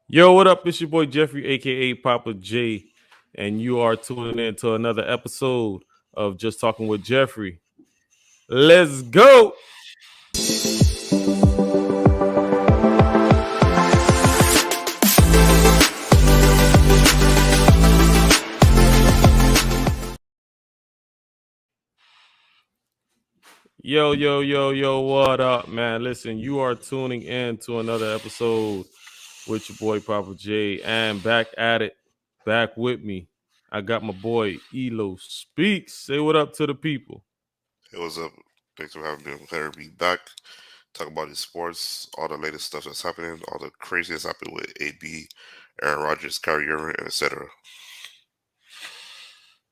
Yo, what up? It's your boy Jeffery, aka Papa J, and you are tuning in to another episode of Just Talking with Jeffery. Let's go. Yo, what up, man? Listen, you are tuning in to another episode with your boy Papa J, and back at it, back with me. I got my boy Elo Speaks. Say what up to the people. Hey, what's up? Thanks for having me. I'm glad to be back. Talk about the sports, all the latest stuff that's happening, all the craziest happening with AB, Aaron Rodgers, Kyrie Irving, etc.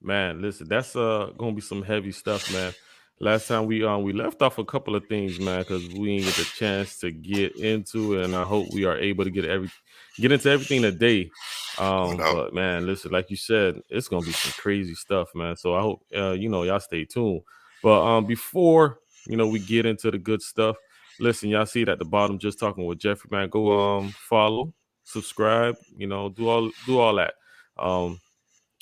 Man, listen, that's gonna be some heavy stuff, man. Last time we left off a couple of things, man, because we didn't get the chance to get into it, and I hope we are able to get into everything today. No doubt. But man, listen, like you said, it's gonna be some crazy stuff, man. So I hope y'all stay tuned. But before we get into the good stuff, listen, y'all see it at the bottom, just talking with Jeffrey, man. Go follow, subscribe, do all that.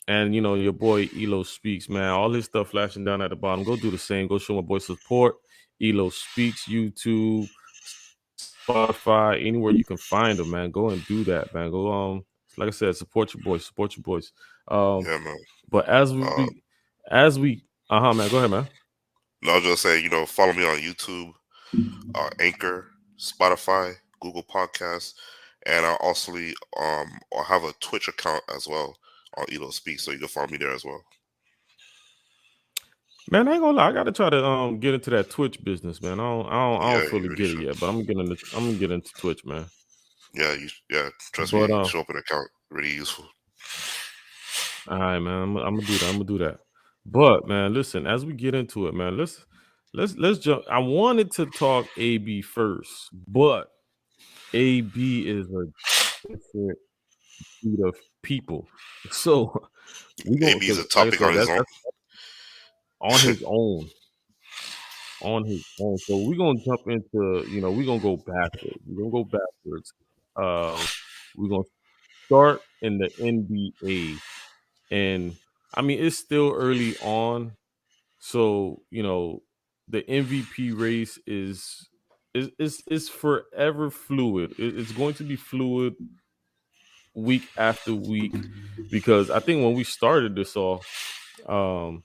And your boy Elo Speaks, man. All his stuff flashing down at the bottom. Go do the same. Go show my boy support. Elo Speaks, YouTube, Spotify, anywhere you can find him, man. Go and do that, man. Go like I said, support your boys. Support your boys. Yeah, man. But as we man, go ahead, man. No, I was just saying, follow me on YouTube, Anchor, Spotify, Google Podcasts, and I'll have a Twitch account as well on Elo Speaks, so you can follow me there as well. Man, I ain't gonna lie. I gotta try to get into that Twitch business, man. I don't Yeah, you fully really get it should. yet, but I'm gonna get into Twitch, man. Trust But me, show up an account, really useful. all right, man. I'm gonna do that. I'm gonna do that. But man, listen, as we get into it, man, let's jump. I wanted to talk AB first, but AB is a different breed of people. So we gonna, AB is because a like I topic said, on his own. that's on his own, on his own. So we're gonna jump into, we're gonna go backwards. We're gonna go backwards. We're gonna start in the NBA, and I mean it's still early on. So the MVP race is forever fluid. It's going to be fluid week after week because I think when we started this off, um,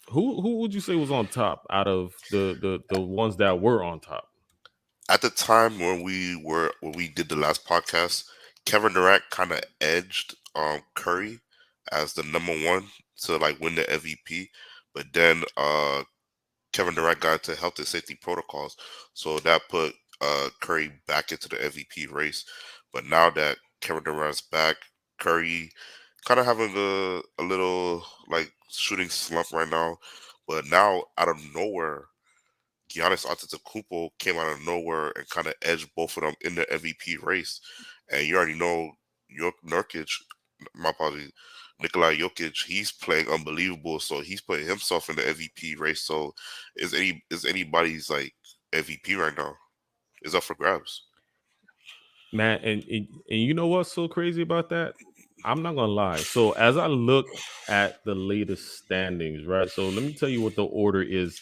who would you say was on top out of the ones that were on top? At the time when we did the last podcast, Kevin Durant kind of edged Curry as the number one to like win the MVP, but then Kevin Durant got into health and safety protocols, so that put Curry back into the MVP race. But now that Kevin Durant's back, Curry kind of having a little like shooting slump right now. But now out of nowhere, Giannis Antetokounmpo came out of nowhere and kind of edged both of them in the MVP race. And you already know Nurkic, my apologies, Nikola Jokic, he's playing unbelievable. So he's putting himself in the MVP race. So is anybody's like MVP right now? Is up for grabs. Man, and you know what's so crazy about that? I'm not gonna lie. So as I look at the latest standings, right? So let me tell you what the order is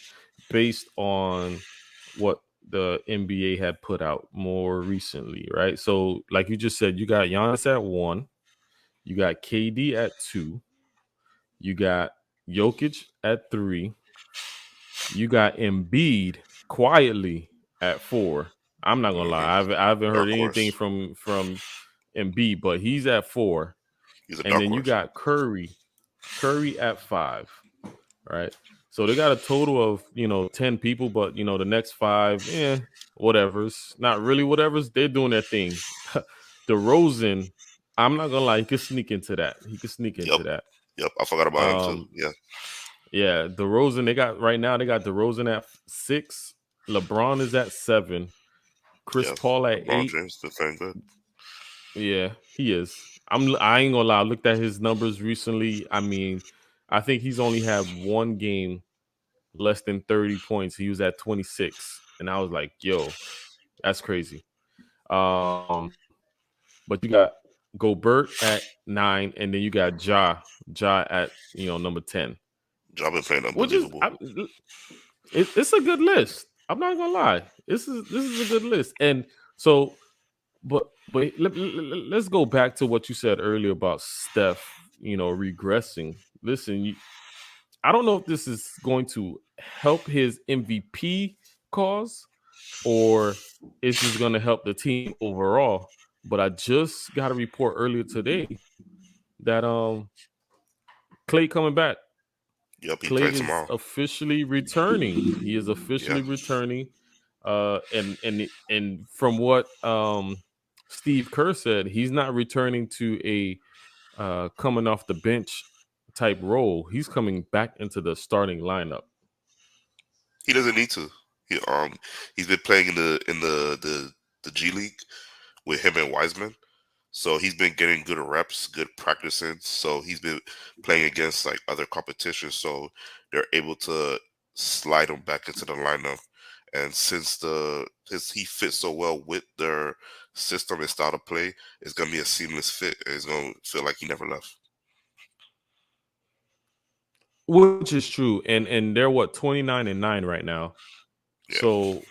based on what the NBA had put out more recently, right? So, like you just said, you got Giannis at 1, you got KD at 2, you got Jokic at 3, you got Embiid quietly at 4. I'm not gonna lie, Hmm. I haven't heard Dark anything horse. from Embiid, but he's at 4, He's a and dark then you horse. got Curry at 5, right? So they got a total of 10 people, but the next 5, whatever's not really whatever's. They're doing their thing. DeRozan, I'm not gonna lie, he could sneak into that. He could sneak Yep. into that. Yep. I forgot about him too. Um, Yeah. yeah, DeRozan. They got right now. They got DeRozan at 6. LeBron is at 7. Chris Yeah. Paul at LeBron 8. James defending good. Yeah, he is. I ain't gonna lie. I looked at his numbers recently. I mean, I think he's only had one game less than 30 points. He was at 26, and I was like, "Yo, that's crazy." Um, but you got Gobert at 9, and then you got Ja at number 10, Ja been playing which is unbelievable. it's a good list. I'm not gonna lie, this is a good list, and so but let's go back to what you said earlier about Steph, regressing. Listen, I don't know if this is going to help his MVP cause or it's just going to help the team overall. But I just got a report earlier today that Clay coming back. Yep, he Clay playing is tomorrow. officially returning. He is Yeah, officially returning. And from what Steve Kerr said, he's not returning to a coming off the bench type role. He's coming back into the starting lineup. he doesn't need to. He's been playing in the G League with him and Wiseman. So he's been getting good reps, good practicing. So he's been playing against like other competitions. So they're able to slide him back into the lineup. And since he fits so well with their system and style of play, it's gonna be a seamless fit. It's gonna feel like he never left. Which is true. And they're what, 29-9 right now. Yeah, So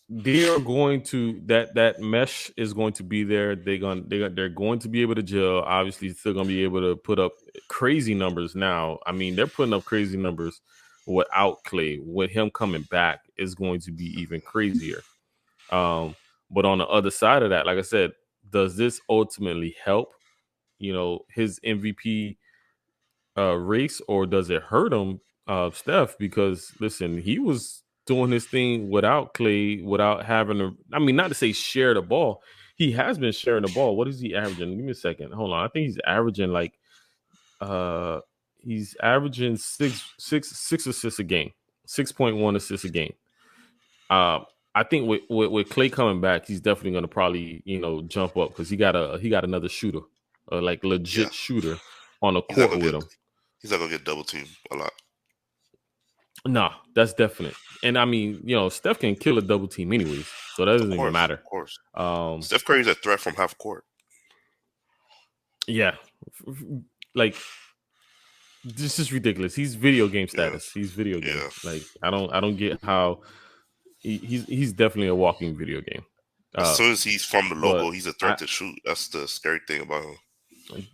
they are going to that mesh is going to be there. They're going to be able to gel. Obviously, still going to be able to put up crazy numbers now. I mean, they're putting up crazy numbers without Clay. With him coming back, is going to be even crazier. But on the other side of that, like I said, does this ultimately help, his MVP race, or does it hurt him, Steph? Because listen, he was doing his thing without Clay, without having to. I mean, not to say share the ball. He has been sharing the ball. What is he averaging? Give me a second. Hold on. I think he's averaging like he's averaging six assists a game, 6.1 assists a game. I think with Clay coming back, he's definitely going to probably jump up because he got another shooter, like yeah. legit shooter on the He's not court gonna with get him. he's not gonna get double teamed a lot. Nah, that's definite. And I mean, Steph can kill a double team anyways, so that doesn't even matter. Of course. Um, Steph Curry's a threat from half court. yeah, like this is ridiculous. He's video game Yeah, status. He's video game. yeah. Like I don't get how he's definitely a walking video game. As Uh, soon as he's from the but logo, he's a threat to shoot. That's the scary thing about him.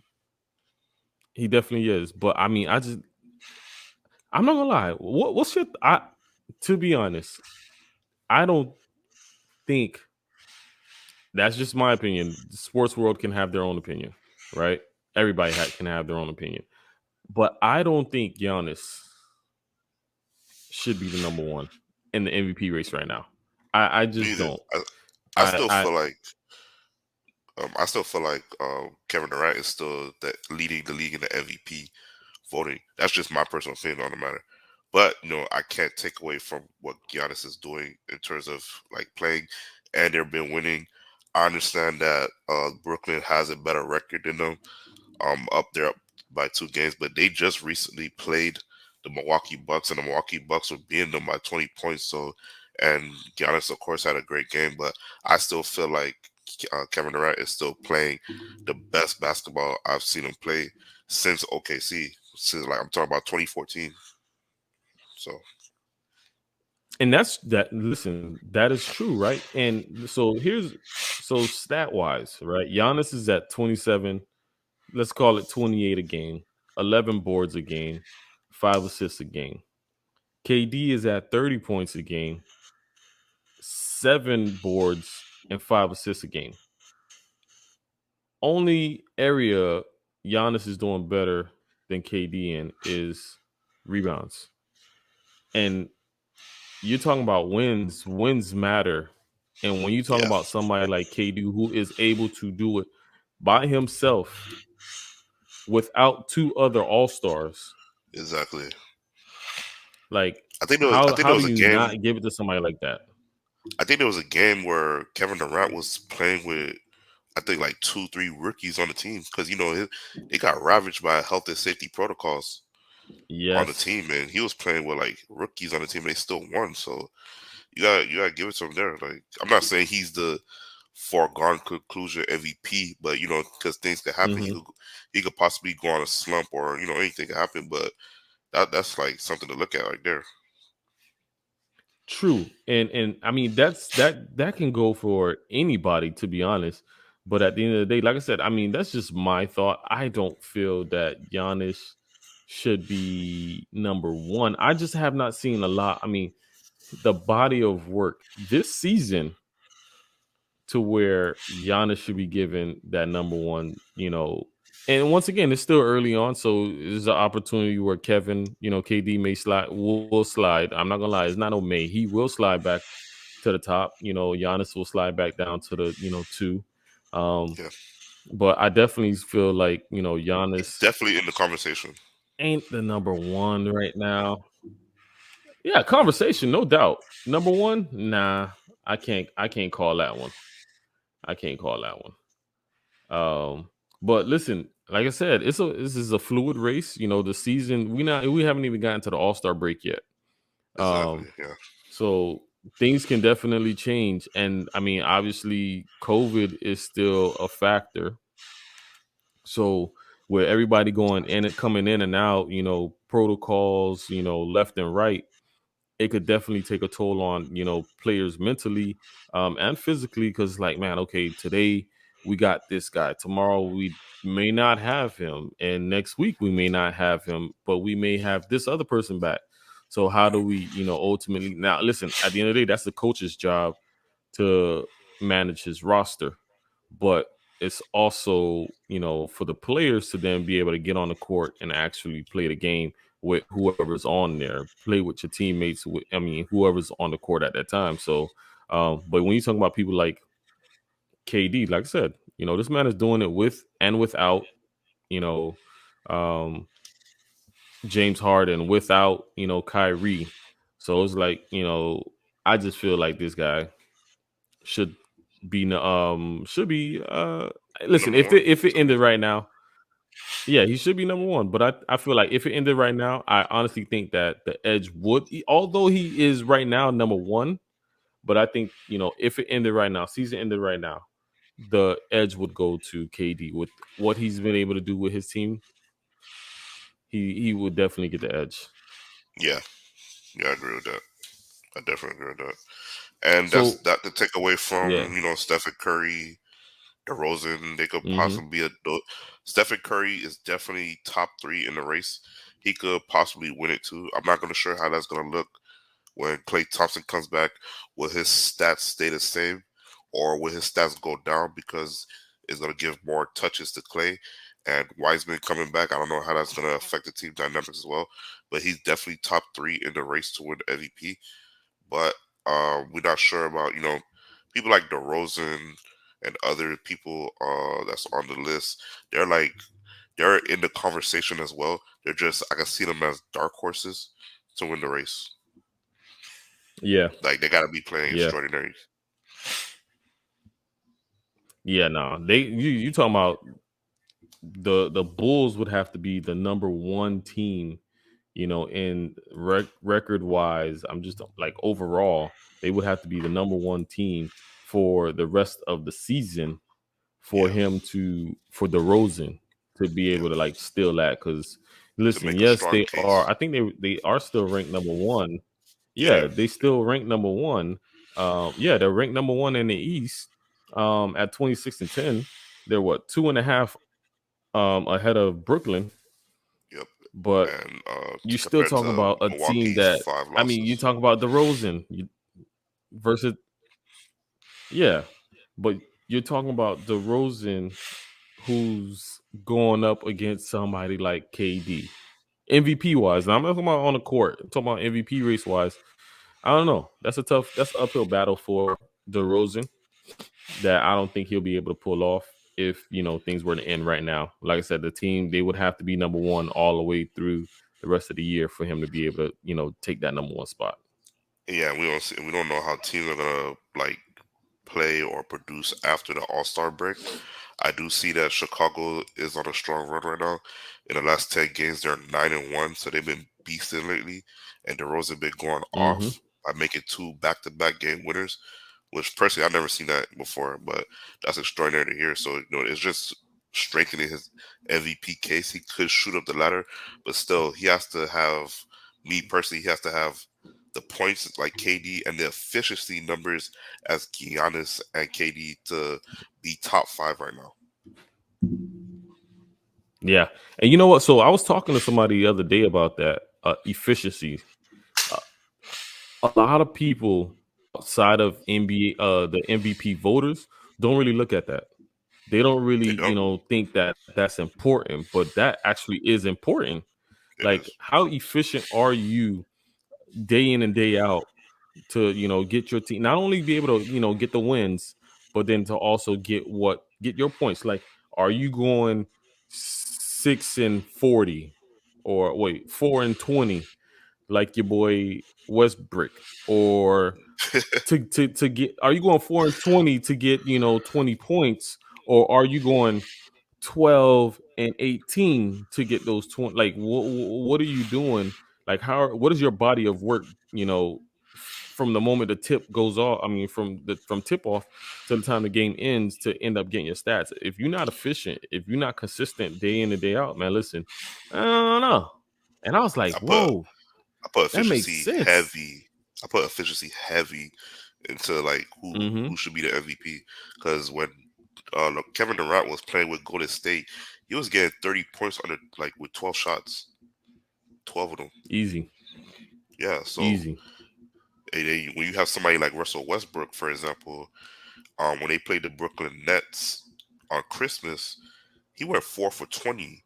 he definitely is. But I mean, I'm not gonna lie. What's your to be honest, I don't think that's just my opinion. The sports world can have their own opinion, right? Everybody can have their own opinion. But I don't think Giannis should be the number one in the MVP race right now. I just Neither. don't. I still I feel like Kevin Durant is still leading the league in the MVP voting. That's just my personal opinion on the matter. But I can't take away from what Giannis is doing in terms of like playing, and they've been winning. I understand that Brooklyn has a better record than them, up there by 2 games, but they just recently played the Milwaukee Bucks, and the Milwaukee Bucks were beating them by 20 points. So, and Giannis, of course, had a great game, but I still feel like Kevin Durant is still playing the best basketball I've seen him play since OKC. Since I'm talking about 2014. So, and that's that. Listen, that is true, right? And so stat wise, right? Giannis is at 27. Let's call it 28 a game, 11 boards a game, 5 assists a game. KD is at 30 points a game, 7 boards and 5 assists a game. Only area Giannis is doing better than KD in is rebounds. And you're talking about wins. Wins matter. And when you talk yeah, about somebody like KD who is able to do it by himself without 2 other all-stars, exactly. like I think there how do was a you game. not give it to somebody like that? I think there was a game where Kevin Durant was playing with, I think, like 2, 3 rookies on the team because they got ravaged by health and safety protocols on the Yes. team, and he was playing with like rookies on the team. And they still won, so you got to give it to him there. Like, I'm not saying he's the foregone conclusion MVP, but because things could happen, Hmm. he could possibly go on a slump, or anything could happen. But that's like something to look at right there. True, and I mean that can go for anybody, to be honest. But at the end of the day, like I said, I mean that's just my thought. I don't feel that Giannis should be number one. I just have not seen a lot. I mean, the body of work this season to where Giannis should be given that number one, And once again, it's still early on, so there's an opportunity where Kevin, KD may slide, will slide. I'm not gonna lie, it's not no may. He will slide back to the top. Giannis will slide back down to the, two. Um, Yeah, but I definitely feel like, he's Giannis definitely in the conversation. ain't the number one right now. Yeah, conversation, no doubt. Number one, nah, I can't call that one. I can't call that one. But listen, like I said, this is a fluid race. The season we haven't even gotten to the All-Star break yet. Exactly. Um, Yeah. so things can definitely change. And I mean, obviously, COVID is still a factor. So with everybody going in and coming in and out, protocols, left and right, it could definitely take a toll on players mentally and physically, because like, man, okay, today we got this guy, tomorrow we may not have him, and next week we may not have him, but we may have this other person back. So how do we ultimately, now listen, at the end of the day, that's the coach's job to manage his roster, but it's also for the players to then be able to get on the court and actually play the game with whoever's on there, play with your teammates. I mean, whoever's on the court at that time. So, but when you talk about people like KD, like I said, this man is doing it with and without, you know, um, James Harden, without Kyrie. So it's like I just feel like this guy should should be listen, Number if one it to me. ended right now, yeah, he should be number one. But I feel like if it ended right now, I honestly think that the edge would, although he is right now number one, but I think, if it ended right now, season ended right now, the edge would go to KD with what he's been able to do with his team. He would definitely get the edge. Yeah. Yeah, I agree with that. I definitely agree with that. And that's So that to take away yeah. from Steph and Curry, DeRozan. They could Hmm. possibly be Stephen Curry is definitely top three in the race. He could possibly win it too. I'm not gonna sure how that's gonna look when Klay Thompson comes back. Will his stats stay the same, or will his stats go down because it's gonna give more touches to Klay? And Wiseman coming back, I don't know how that's gonna affect the team dynamics as well. But he's definitely top three in the race to win the MVP. But we're not sure about people like DeRozan and other people that's on the list. They're like they're in the conversation as well. They're just I can see them as dark horses to win the race. Yeah. Like they got to be playing Yeah. extraordinary. Yeah. No, you talking about the Bulls would have to be the number one team, in record wise. I'm just like, overall, they would have to be the number one team for the rest of the season for Yeah, him for DeRozan to be yeah, able to like steal that. Because to listen, make a yes, strong they are. case. I think they are still ranked number one. Yeah, Yeah, they still ranked number one. Yeah, they're ranked number one in the East. At 26-10, they're what, 2.5 ahead of Brooklyn. yep. But And you still compared talk to about a team Milwaukee's that, five I mean, you losses. talk about DeRozan versus, yeah, but you're talking about DeRozan, who's going up against somebody like KD, MVP wise. Now I'm not talking about on the court. I'm talking about MVP race wise. I don't know. That's an uphill battle for DeRozan that I don't think he'll be able to pull off if things were to end right now. Like I said, the team, they would have to be number one all the way through the rest of the year for him to be able to take that number one spot. Yeah, we don't know how teams are gonna like play or produce after the All Star break. I do see that Chicago is on a strong run right now. In the last 10 games, they're 9-1, so they've been beasting lately. And DeRozan been going Hmm. off by making two back-to-back game winners. which personally I've never seen that before, but that's extraordinary to hear. So it's just strengthening his MVP case. He could shoot up the ladder, but still he has to have me personally. He has to have the points like KD and the efficiency numbers as Giannis and KD to be top 5 right now. Yeah. And you know what? So I was talking to somebody the other day about that efficiency. Uh, a lot of people outside of NBA, the MVP voters, don't really look at that. They don't really, They don't. think that that's important, but that actually is important. It Like, is. how efficient are you day in and day out to, get your team not only be able to, get the wins, but then to also get your points. Like, are you going 6-40 or wait 4-20 like your boy Westbrook, or to get, are you going 4-20 to get 20 points, or are you going 12-18 to get those 20? Like, what are you doing? Like, what is your body of work, from the moment the tip goes off, from tip off to the time the game ends, to end up getting your stats? If you're not efficient, if you're not consistent day in and day out, man, listen, I don't know. And I was like, I put whoa, I put that makes efficiency sense. heavy. I put efficiency heavy into like Mm-hmm. who should be the MVP, because when Kevin Durant was playing with Golden State, he was getting 30 points under like with 12 shots, 12 of them. Easy. Yeah, so Easy. when you have somebody like Russell Westbrook, for example, when they played the Brooklyn Nets on Christmas, he went 4 for 20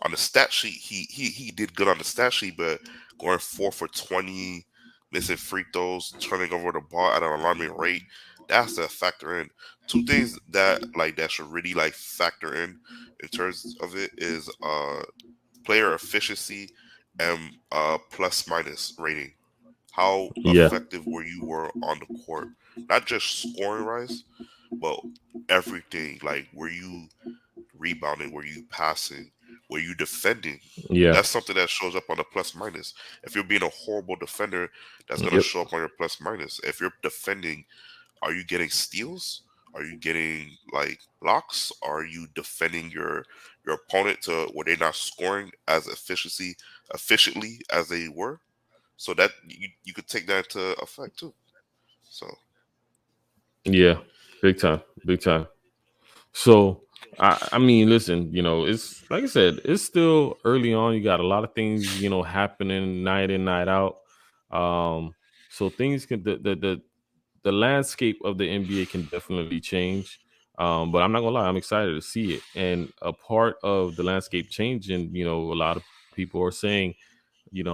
on the stat sheet. He did good on the stat sheet, but going 4 for 20, missing free throws, turning over the ball at an alarming rate, that's to factor in. Two things that should really like factor in terms of it is player efficiency and plus minus rating. How Yeah. effective were on the court? Not just scoring wise, but everything. Like, were you rebounding? Were you passing? Were you defending? Yeah. That's something that shows up on the plus minus. If you're being a horrible defender, that's going to Yep. show up on your plus minus. If you're defending, are you getting steals? Are you getting like blocks? Are you defending your opponent to where they're not scoring as efficiently as they were? So that you could take that into effect too. So Yeah. Big time. Big time. So I mean, listen, it's like I said, it's still early on. You got a lot of things, happening night in, night out. So things can the landscape of the NBA can definitely change. But I'm not gonna lie, I'm excited to see it. And a part of the landscape changing, a lot of people are saying,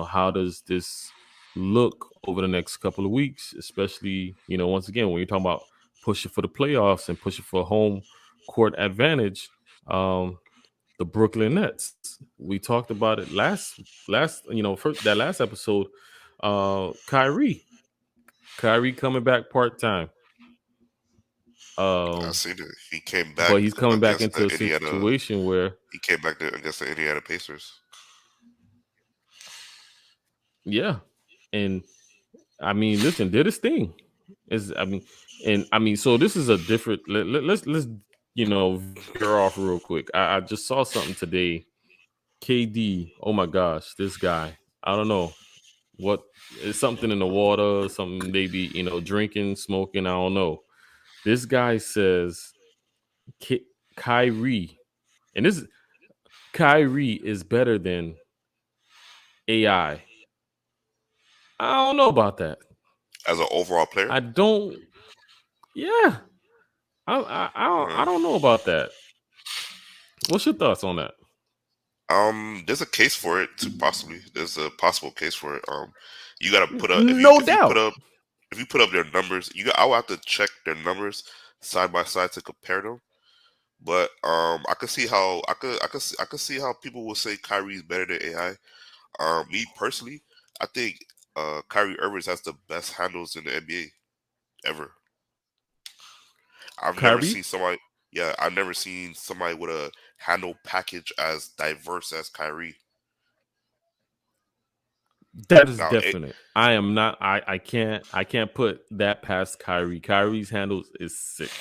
how does this look over the next couple of weeks, especially, once again, when you're talking about pushing for the playoffs and pushing for home court advantage. The Brooklyn Nets. We talked about it first, that last episode. Kyrie coming back part time. I Um, seen it. He came back but he's coming back against the into a Indiana. situation where, He came back against the Indiana Pacers. yeah, and I mean, listen, did his thing. Is I mean, and I mean, so this is a different. Let's veer off real quick. I just saw something today. KD, oh my gosh, this guy. I don't know what. It's something in the water, something maybe drinking, smoking. I don't know. This guy says Kyrie, and this Kyrie is better than AI. I don't know about that. As an overall player, I don't. Yeah, I don't know about that. What's your thoughts on that? there's a case for it to possibly. There's a possible case for it. You got to put up No doubt. if you put up their numbers. I will have to check their numbers side by side to compare them. But I could see how I could see how people will say Kyrie is better than AI. Me personally, I think Kyrie Irving has the best handles in the NBA ever. I've never Kyrie, seen somebody. Yeah, I've never seen somebody with a handle package as diverse as Kyrie. That is Now, definite. I am not. I can't put that past Kyrie. Kyrie's handles is sick.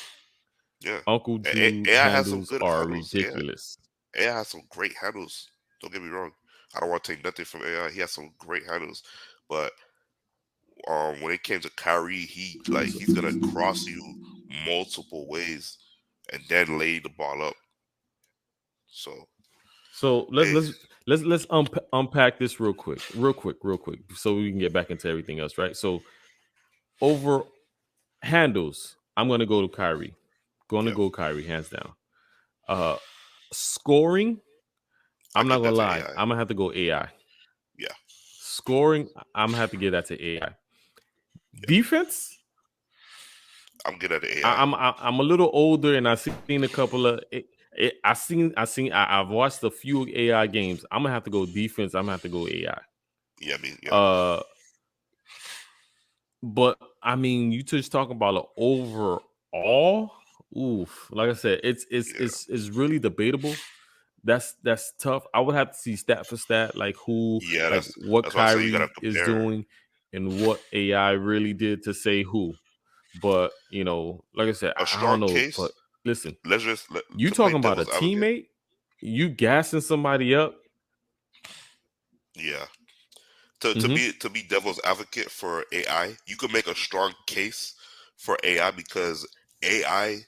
yeah, Uncle Drew's AI has some handles good are handles. Yeah, ridiculous. AI has some great handles. Don't get me wrong. I don't want to take nothing from AI. He has some great handles, but when it came to Kyrie, he's gonna cross you multiple ways and then lay the ball up. So So hey, let's unpack this real quick, so we can get back into everything else, right? So over handles, I'm gonna go to Kyrie. Going to yeah, go Kyrie hands down. Uh, Scoring, I I'm not give gonna that to lie, AI. I'm gonna have to go AI. Yeah, Scoring, I'm gonna have to give that to AI. yeah, Defense, I'm good at the AI. I'm a little older, and I've seen a couple of. I've watched a few AI games. I'm gonna have to go defense. I'm gonna have to go AI. Yeah, I mean, yeah, Uh, but I mean, you just talking about an overall. Oof, like I said, yeah, it's really debatable. That's tough. I would have to see stat for stat, like yeah. what That's why I say you gotta Kyrie is compare. doing and what AI really did to say who. But like I said, A I don't strong know. But case. listen, you To play talking about a devil's advocate. teammate, you gassing somebody up. Yeah, to Mm-hmm. be devil's advocate for AI, you could make a strong case for AI because AI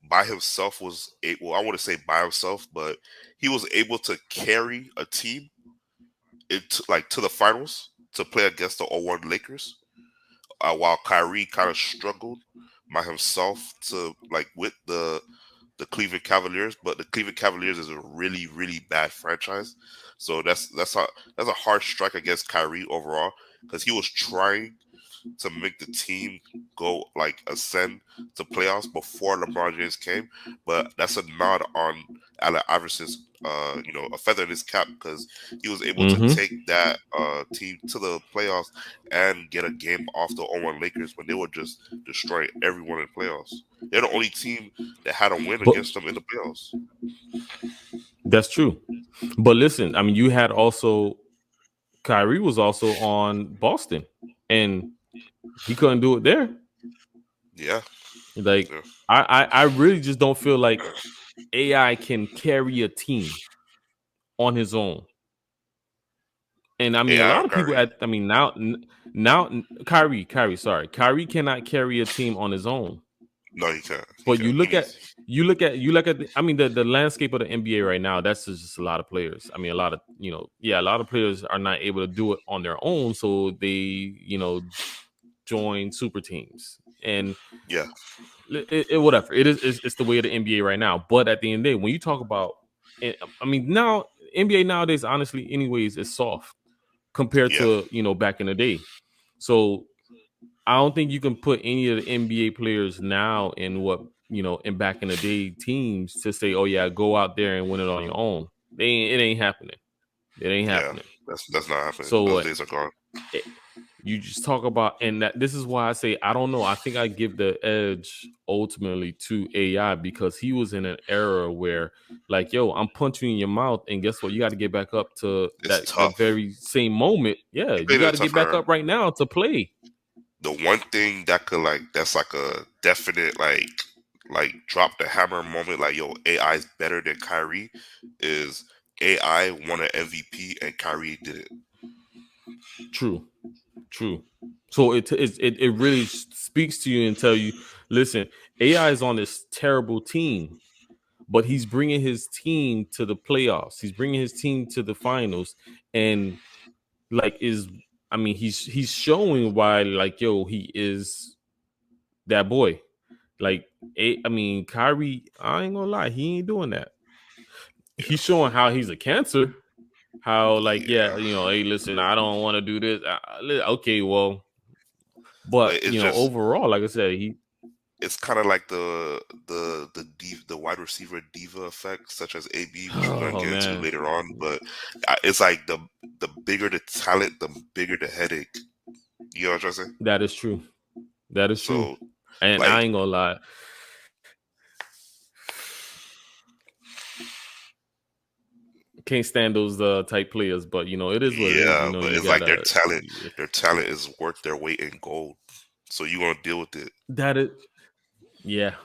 by himself well, I want to say by himself, but he was able to carry a team into like to the finals to play against the 0-1 Lakers, while Kyrie kind of struggled by himself to like with the Cleveland Cavaliers, but the Cleveland Cavaliers is a really really bad franchise, so that's a hard strike against Kyrie overall because he was trying to make the team go like ascend to playoffs before LeBron James came, but that's a nod on Allen Iverson's a feather in his cap because he was able to Mm-hmm. take that team to the playoffs and get a game off the 0-1 Lakers when they were just destroying everyone in the playoffs. They're the only team that had a win But against them in the playoffs. that's true. But listen, I mean, you had also Kyrie was also on Boston, and he couldn't do it there. Yeah, Like yeah, I really just don't feel like AI can carry a team on his own. And I mean, a AI or lot of people Kyrie? at I mean now Kyrie, Kyrie cannot carry a team on his own. No, he can't. He But you can't. He look at needs. I mean the landscape of the NBA right now, that's just a lot of players. I mean a lot of, a lot of players are not able to do it on their own, so they, join super teams. And Yeah, whatever. It's the way of the NBA right now. But at the end of the day, when you talk about I mean now NBA nowadays, honestly, anyways, is soft compared yeah, to, back in the day. So I don't think you can put any of the NBA players now in what, in back in the day teams to say, oh yeah, go out there and win it on your own. It ain't happening. It ain't yeah. happening. That's not happening. So Those days are gone. it, you just talk about, and that this is why I say I don't know. I think I give the edge ultimately to AI because he was in an era where, like, yo, I'm punching you in your mouth, and guess what? You got to get back up to It's that tough. very same moment. Yeah, He you played in got a to get tough back era. up right now to play. The one thing that could that's like a definite like drop the hammer moment, like yo, AI is better than Kyrie, is AI won an MVP and Kyrie didn't. True. True. So it really speaks to you and tell you, listen, AI is on this terrible team, but he's bringing his team to the playoffs. He's bringing his team to the finals, and like I mean, he's showing why, like, yo, he is that boy. Like, I mean, Kyrie, I ain't gonna lie, he ain't doing that. Yeah, He's showing how he's a cancer. How, like, yeah, yeah. hey, listen, I don't want to do this. Okay, well, but But it's just overall, like I said, he. it's kind of like the wide receiver diva effect, such as AB, which we're gonna Oh get into man, later on. But it's like the bigger the talent, the bigger the headache. You know what I'm trying to say? that is true. That is true. So And I like ain't gonna lie. can't stand those type players, but it is what it is. Yeah, but You it's like gotta. their talent is worth their weight in gold. So you gonna deal with it. That it, yeah.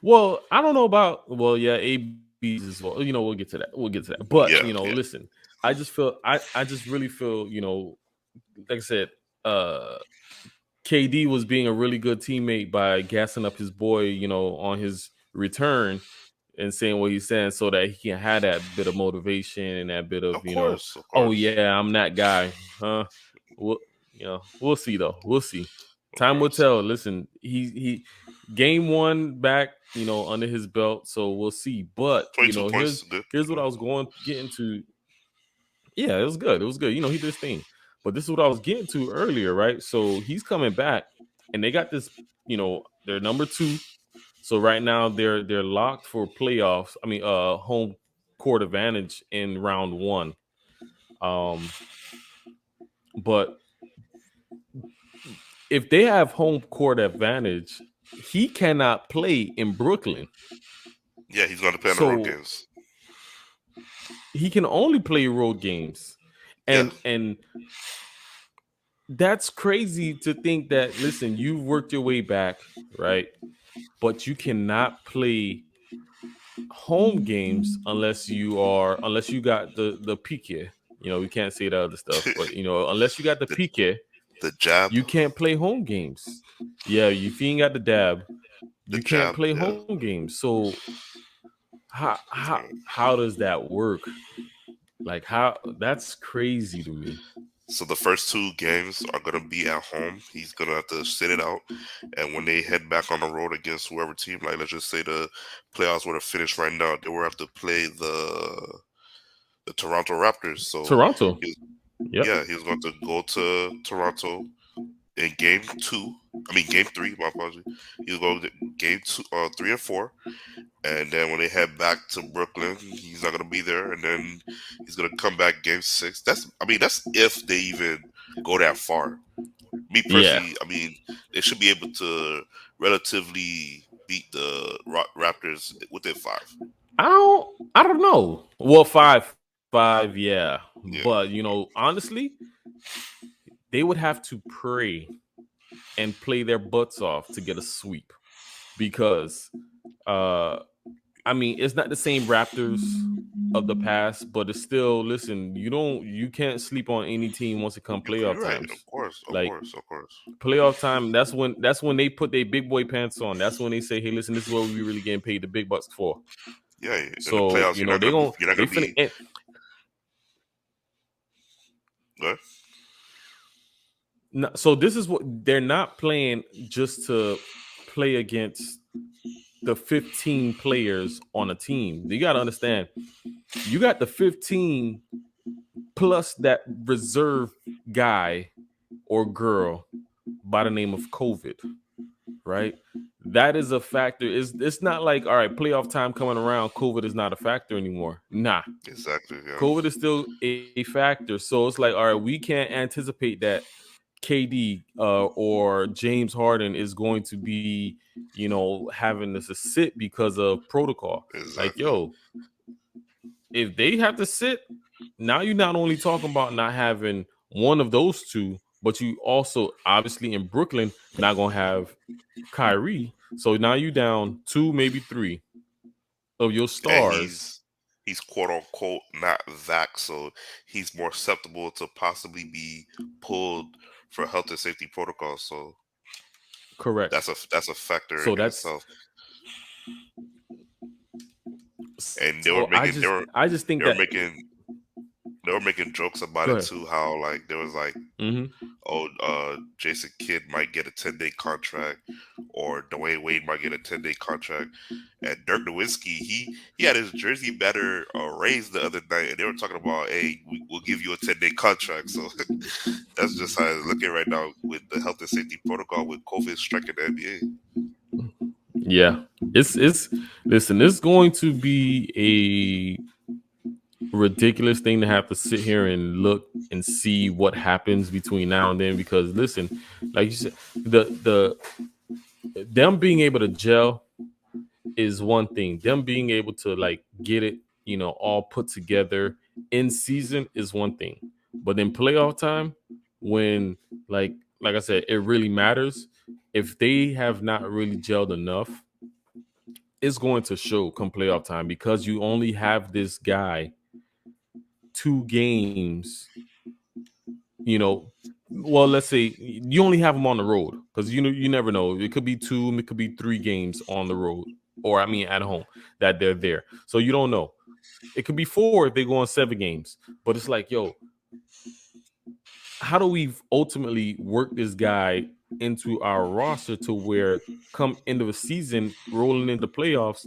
Well, I don't know about. Well, yeah, ABs as well. We'll get to that. We'll get to that. But Yeah, yeah. listen, I just feel. I just really feel. Like I said, KD was being a really good teammate by gassing up his boy. On his return and saying what he's saying, so that he can have that bit of motivation and that bit of Of course, of oh course, yeah, I'm that guy, huh? We'll, we'll see though. We'll see. of Time will course. tell. Listen, he game one back, under his belt, so we'll see. But 22 points, good. here's what I was getting to. Yeah, it was good. It was good. He did his thing. But this is what I was getting to earlier, right? So he's coming back, and they got this. They're number 2. So right now they're locked for playoffs. I mean, home court advantage in round 1. But if they have home court advantage, he cannot play in Brooklyn. Yeah, he's going to play on the road games. He can only play road games, and that's crazy to think that. Listen, you've worked your way back, right? But you cannot play home games unless you got the PK. We can't say the other stuff, but unless you got the PK, the jab, you can't play home games. Yeah, if you ain't got the dab, you can't play home games. So how does that work? Like, how? That's crazy to me. So the first 2 games are going to be at home. He's going to have to sit it out. And when they head back on the road against whoever team, like let's just say the playoffs were to finish right now, they will have to play the Toronto Raptors. So Toronto. Yeah, he was going to go to Toronto in game 3, my apologies. He was going to game 3 and 4. And then when they head back to Brooklyn, he's not going to be there. And then he's going to come back game 6. That's if they even go that far. Me personally, they should be able to relatively beat the Raptors within 5. I don't know. Well, 5, yeah. But honestly, they would have to pray and play their butts off to get a sweep, because it's not the same Raptors of the past, but it's still, listen, you can't sleep on any team once it comes playoff times. Of course. Playoff time, that's when they put their big boy pants on. That's when they say, hey, listen, this is what we really getting paid the big bucks for. Yeah. So the playoffs, you're not gonna be. So this is what they're not playing just to play against the 15 players on a team. You got to understand, you got the 15 plus that reserve guy or girl by the name of COVID, right? That is a factor. It's not like, all right, playoff time coming around, COVID is not a factor anymore. Nah. Exactly. Yeah. COVID is still a factor. So it's like, all right, we can't anticipate that KD or James Harden is going to be, having this to sit because of protocol. Exactly. Like, yo, if they have to sit, now you're not only talking about not having one of those two, but you also, obviously in Brooklyn, not going to have Kyrie. So now you down 2, maybe 3 of your stars. He's quote unquote not vax, so he's more susceptible to possibly be pulled for health and safety protocols. So correct. That's a factor so in itself. And they were making they were making jokes about it too, how like there was like Jason Kidd might get a 10-day contract, or Dwayne Wade might get a 10-day contract, and Dirk Nowitzki he had his jersey banner raised the other night, and they were talking about, hey, we'll give you a 10-day contract. So that's just how it's looking right now with the health and safety protocol with COVID striking the NBA. Yeah, it's going to be a ridiculous thing to have to sit here and look and see what happens between now and then, because listen, like you said, the them being able to gel is one thing. Them being able to like get it, all put together in season is one thing, but in playoff time, when like I said, it really matters. If they have not really gelled enough, it's going to show come playoff time because you only have this guy 2 games. You know, well, let's say you only have him on the road because you never know. It could be 2, it could be 3 games on the road, or I mean at home that they're there. So you don't know. It could be 4 if they go on 7 games. But it's like, yo, how do we ultimately work this guy into our roster to where come end of a season, rolling into playoffs,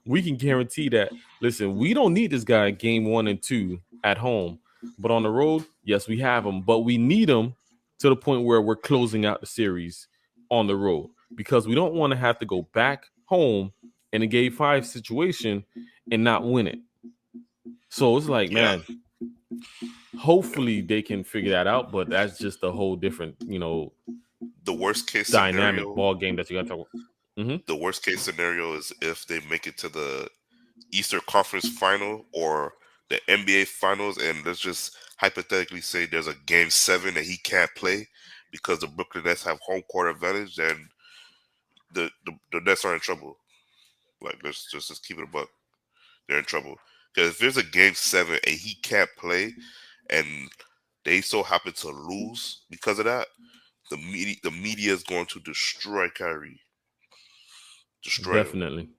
we can guarantee that, listen, we don't need this guy game 1 and 2 at home. But on the road, yes, we have him, but we need him to the point where we're closing out the series on the road because we don't want to have to go back home in a game 5 situation and not win it. So it's like, man, hopefully they can figure that out, but that's just a whole different, The worst case dynamic scenario. ball game that you got to talk about. The worst case scenario is if they make it to the Eastern Conference Final or the NBA Finals, and let's just hypothetically say there's a Game 7 that he can't play because the Brooklyn Nets have home court advantage, then the Nets are in trouble. Like, let's just keep it a buck. They're in trouble. Because if there's a Game 7 and he can't play, and they so happen to lose because of that, the media is going to destroy Kyrie. Destroy him.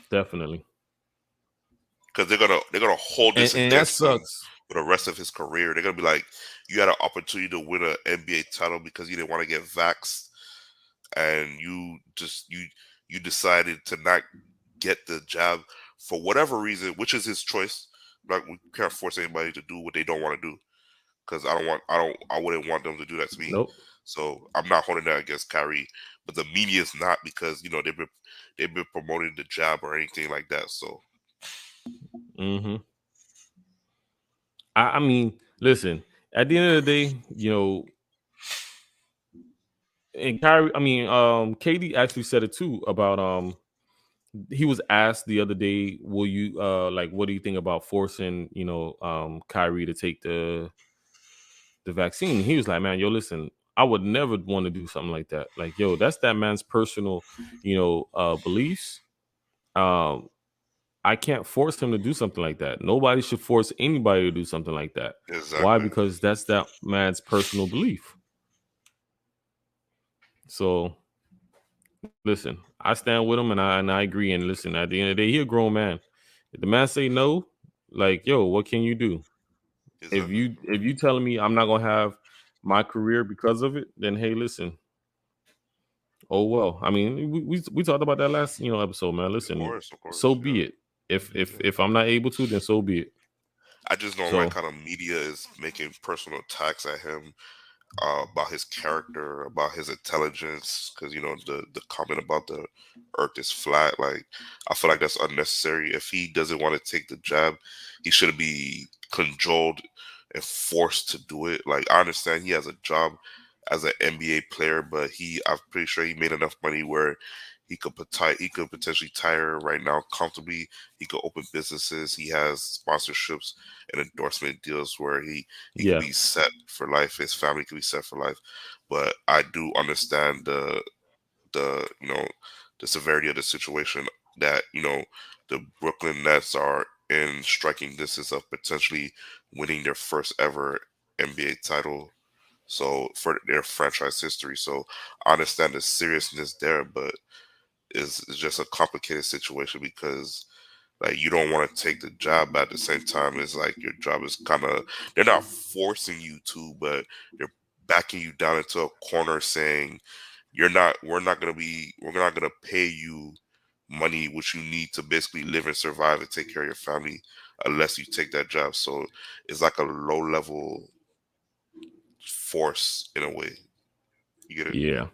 Definitely. Because they're gonna hold this And that against him sucks. for the rest of his career. They're gonna be like, you had an opportunity to win an NBA title because you didn't want to get vaxxed, and you decided to not get the jab for whatever reason, which is his choice. Like, we can't force anybody to do what they don't want to do. Because I wouldn't want them to do that to me. Nope. So I'm not holding that against Kyrie, but the media is not, because they've been promoting the jab or anything like that. So. I mean, listen. At the end of the day, and Kyrie. I mean, KD actually said it too about he was asked the other day, will you what do you think about forcing Kyrie to take the vaccine? He was like, man, yo, listen, I would never want to do something like that. Like, yo, that's that man's personal beliefs. I can't force him to do something like that. Nobody should force anybody to do something like that. Exactly. Why? Because that's that man's personal belief. So listen, I stand with him, and I agree. And listen, at the end of the day, he a grown man. If the man say no, like, yo, what can you do? Exactly. If you telling me I'm not gonna have my career because of it, then hey, listen. Oh well. I mean, we talked about that last episode, man. Listen, Of course, so be yeah. it. If I'm not able to, then so be it. I just don't like how the media is making personal attacks at him about his character, about his intelligence. Because the comment about the Earth is flat. Like, I feel like that's unnecessary. If he doesn't want to take the jab, he shouldn't be cajoled and forced to do it. Like, I understand he has a job as an NBA player, but I'm pretty sure he made enough money where he could potentially retire right now comfortably. He could open businesses. He has sponsorships and endorsement deals where he could be set for life. His family could be set for life. But I do understand the severity of the situation that the Brooklyn Nets are in striking distance of potentially winning their first ever NBA title. So for their franchise history. So I understand the seriousness there, but it's just a complicated situation because, like, you don't want to take the job, but at the same time, it's like your job is kind of, they're not forcing you to, but they're backing you down into a corner saying we're not going to pay you money which you need to basically live and survive and take care of your family unless you take that job. So it's like a low level force in a way. You get it?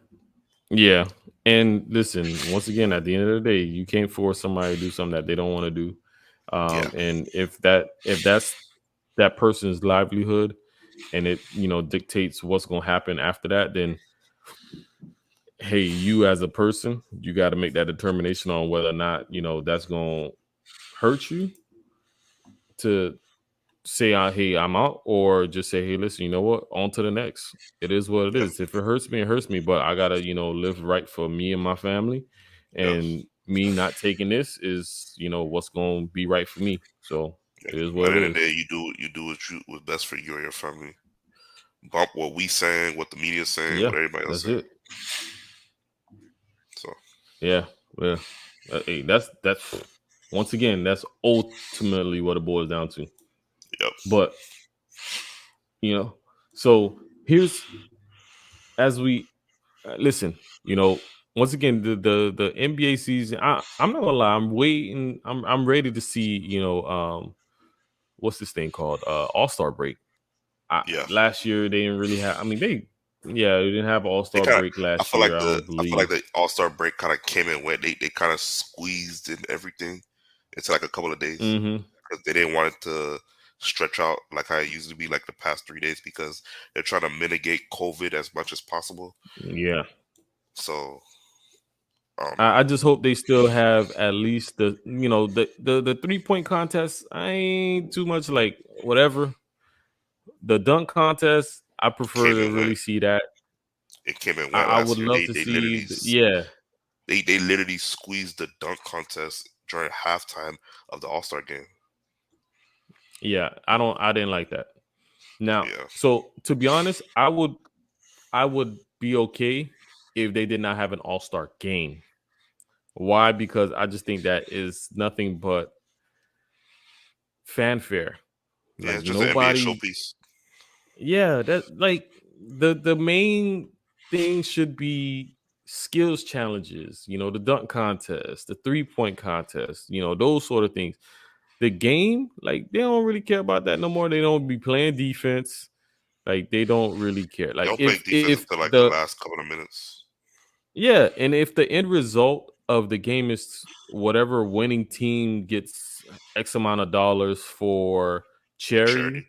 Yeah. And listen, once again, at the end of the day, you can't force somebody to do something that they don't want to do. And if that's that person's livelihood and it dictates what's going to happen after that, then hey, you as a person, you got to make that determination on whether or not that's going to hurt you to say, hey, I'm out, or just say, hey, listen, you know what? On to the next. It is what it Yep. is. If it hurts me, it hurts me. But I gotta, live right for me and my family. Yep. And me not taking this is, what's gonna be right for me. So Yep. it is At what the it end of the is. day, what's best for you and your family. Bump what we saying, what the media saying, Yeah, what everybody else that's saying. it. So Yeah, yeah. Hey, that's once again, that's ultimately what it boils down to. yep. But you know, so here's as we listen. Once again, the NBA season. I'm not gonna lie. I'm waiting. I'm ready to see. What's this thing called? All-Star break. Yeah. Last year they didn't really have. I mean, they didn't have They All-Star kind of. break I last feel year. like I don't believe. the All-Star break kind of came and went. They kind of squeezed in everything into like a couple of days Mm-hmm. because they didn't want it to stretch out like how it used to be like the past 3 days because they're trying to mitigate COVID as much as possible. Yeah. So I just hope they still have at least the 3-point contest. I ain't too much like whatever. The dunk contest, I prefer came to and went. really see that. It came and went I last would year. love to see, yeah, They literally squeezed the dunk contest during halftime of the All-Star game. yeah. I didn't like that. Now, Yeah. so to be honest, I would be okay if they did not have an All-Star game. Why? Because I just think that is nothing but fanfare. Yeah, Like it's just an NBA nobody, showpiece. yeah, that like the main thing should be skills challenges, the dunk contest, the 3-point contest, those sort of things. The game, like they don't really care about that no more. They don't be playing defense. Like they don't really care. They Like don't play defense if until like the the last couple of minutes. yeah, and if the end result of the game is whatever winning team gets X amount of dollars for For charity. charity,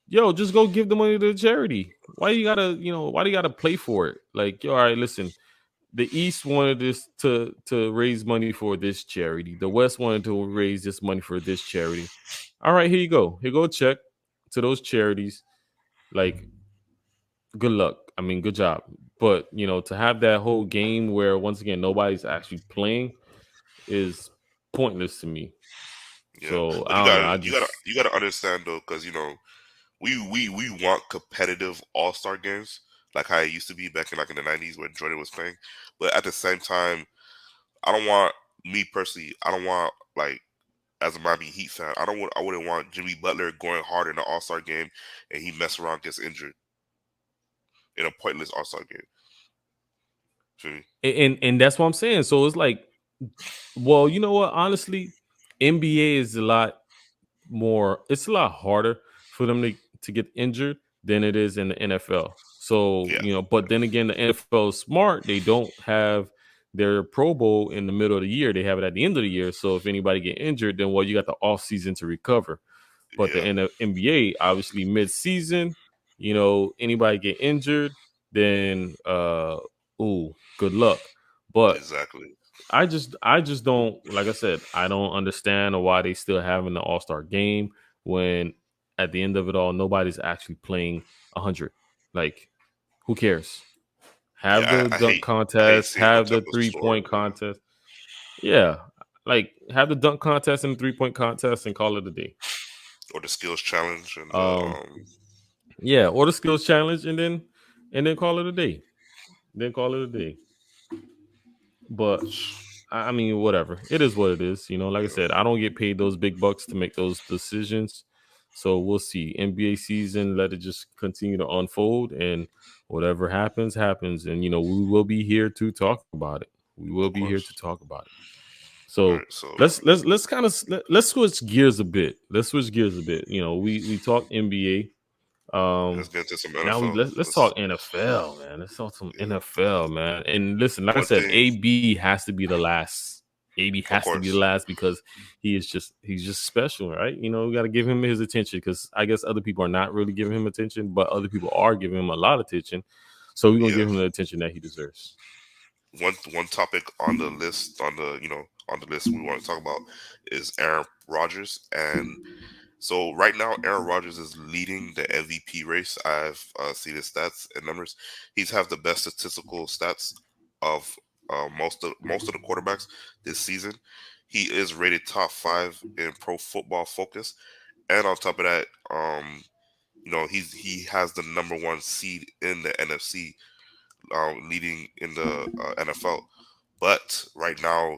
yo, just go give the money to the charity. Why do you gotta play for it? Like, yo, all right, listen, the East wanted this to raise money for this charity. The West wanted to raise this money for this charity. All right, here you go. Here go a check to those charities. Like, good luck. I mean, good job. But to have that whole game where once again nobody's actually playing is pointless to me. Yeah. So But I don't know. I just you gotta understand though, because we want competitive all-star games like how it used to be back in like in the 90s when Jordan was playing. But at the same time, I don't want me personally, I don't want like as a Miami Heat fan, I wouldn't want Jimmy Butler going hard in the All-Star game and he mess around gets injured in a pointless All-Star game. Feel me? and that's what I'm saying. So it's like, well, you know what? Honestly, NBA is a lot more. It's a lot harder for them to get injured than it is in the NFL. So Yeah, but then again, the NFL is smart. They don't have their Pro Bowl in the middle of the year. They have it at the end of the year. So if anybody get injured, then well, you got the off season to recover. But the yeah, NBA, obviously mid season, anybody get injured, then good luck. But exactly. I just don't, like I said, I don't understand why they still having the All-Star game when at the end of it all nobody's actually playing 100. Like, who cares? Have Yeah, the dunk I hate contest, seeing them have type the of 3-point stories. Yeah, contest. Yeah. Like, have the dunk contest and the 3-point contest and call it a day. or the skills challenge and the Um yeah, or the skills challenge and then call it a day. Then call it a day. But I mean, whatever. It is what it is. Like I yeah, said, I don't get paid those big bucks to make those decisions. So we'll see. NBA season, let it just continue to unfold, and whatever happens, happens. And we will be here to talk about it. We will of be here to course. talk about it. All So right, so let's kind of let's switch gears a bit. Let's switch gears a bit. We talk NBA. let's get into some Now NFL. let's talk NFL, man. Let's talk some Yeah. NFL, man. And listen, like I One said, thing, AB has to be the last. AB of has to be the course. last because he's just special, right? We got to give him his attention because I guess other people are not really giving him attention, but other people are giving him a lot of attention. So we're gonna Yeah. give him the attention that he deserves. One topic on the list on the list we want to talk about is Aaron Rodgers and So right now, Aaron Rodgers is leading the MVP race. I've seen his stats and numbers. He's have the best statistical stats of most of the quarterbacks this season. He is rated top 5 in Pro Football Focus, and on top of that, he has the number 1 seed in the NFC, leading in the NFL. But right now,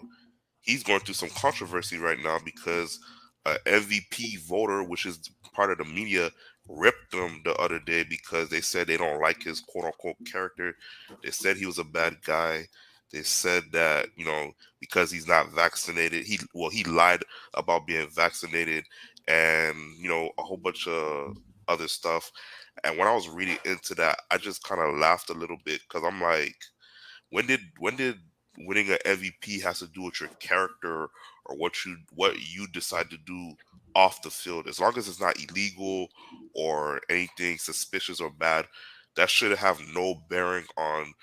he's going through some controversy right now because an MVP voter, which is part of the media, ripped him the other day because they said they don't like his quote unquote character. They said he was a bad guy. They said that, because he's not vaccinated, he lied about being vaccinated, and a whole bunch of other stuff. And when I was reading into that, I just kind of laughed a little bit because I'm like, when did winning an MVP has to do with your character or what you decide to do off the field? As long as it's not illegal or anything suspicious or bad, that should have no bearing on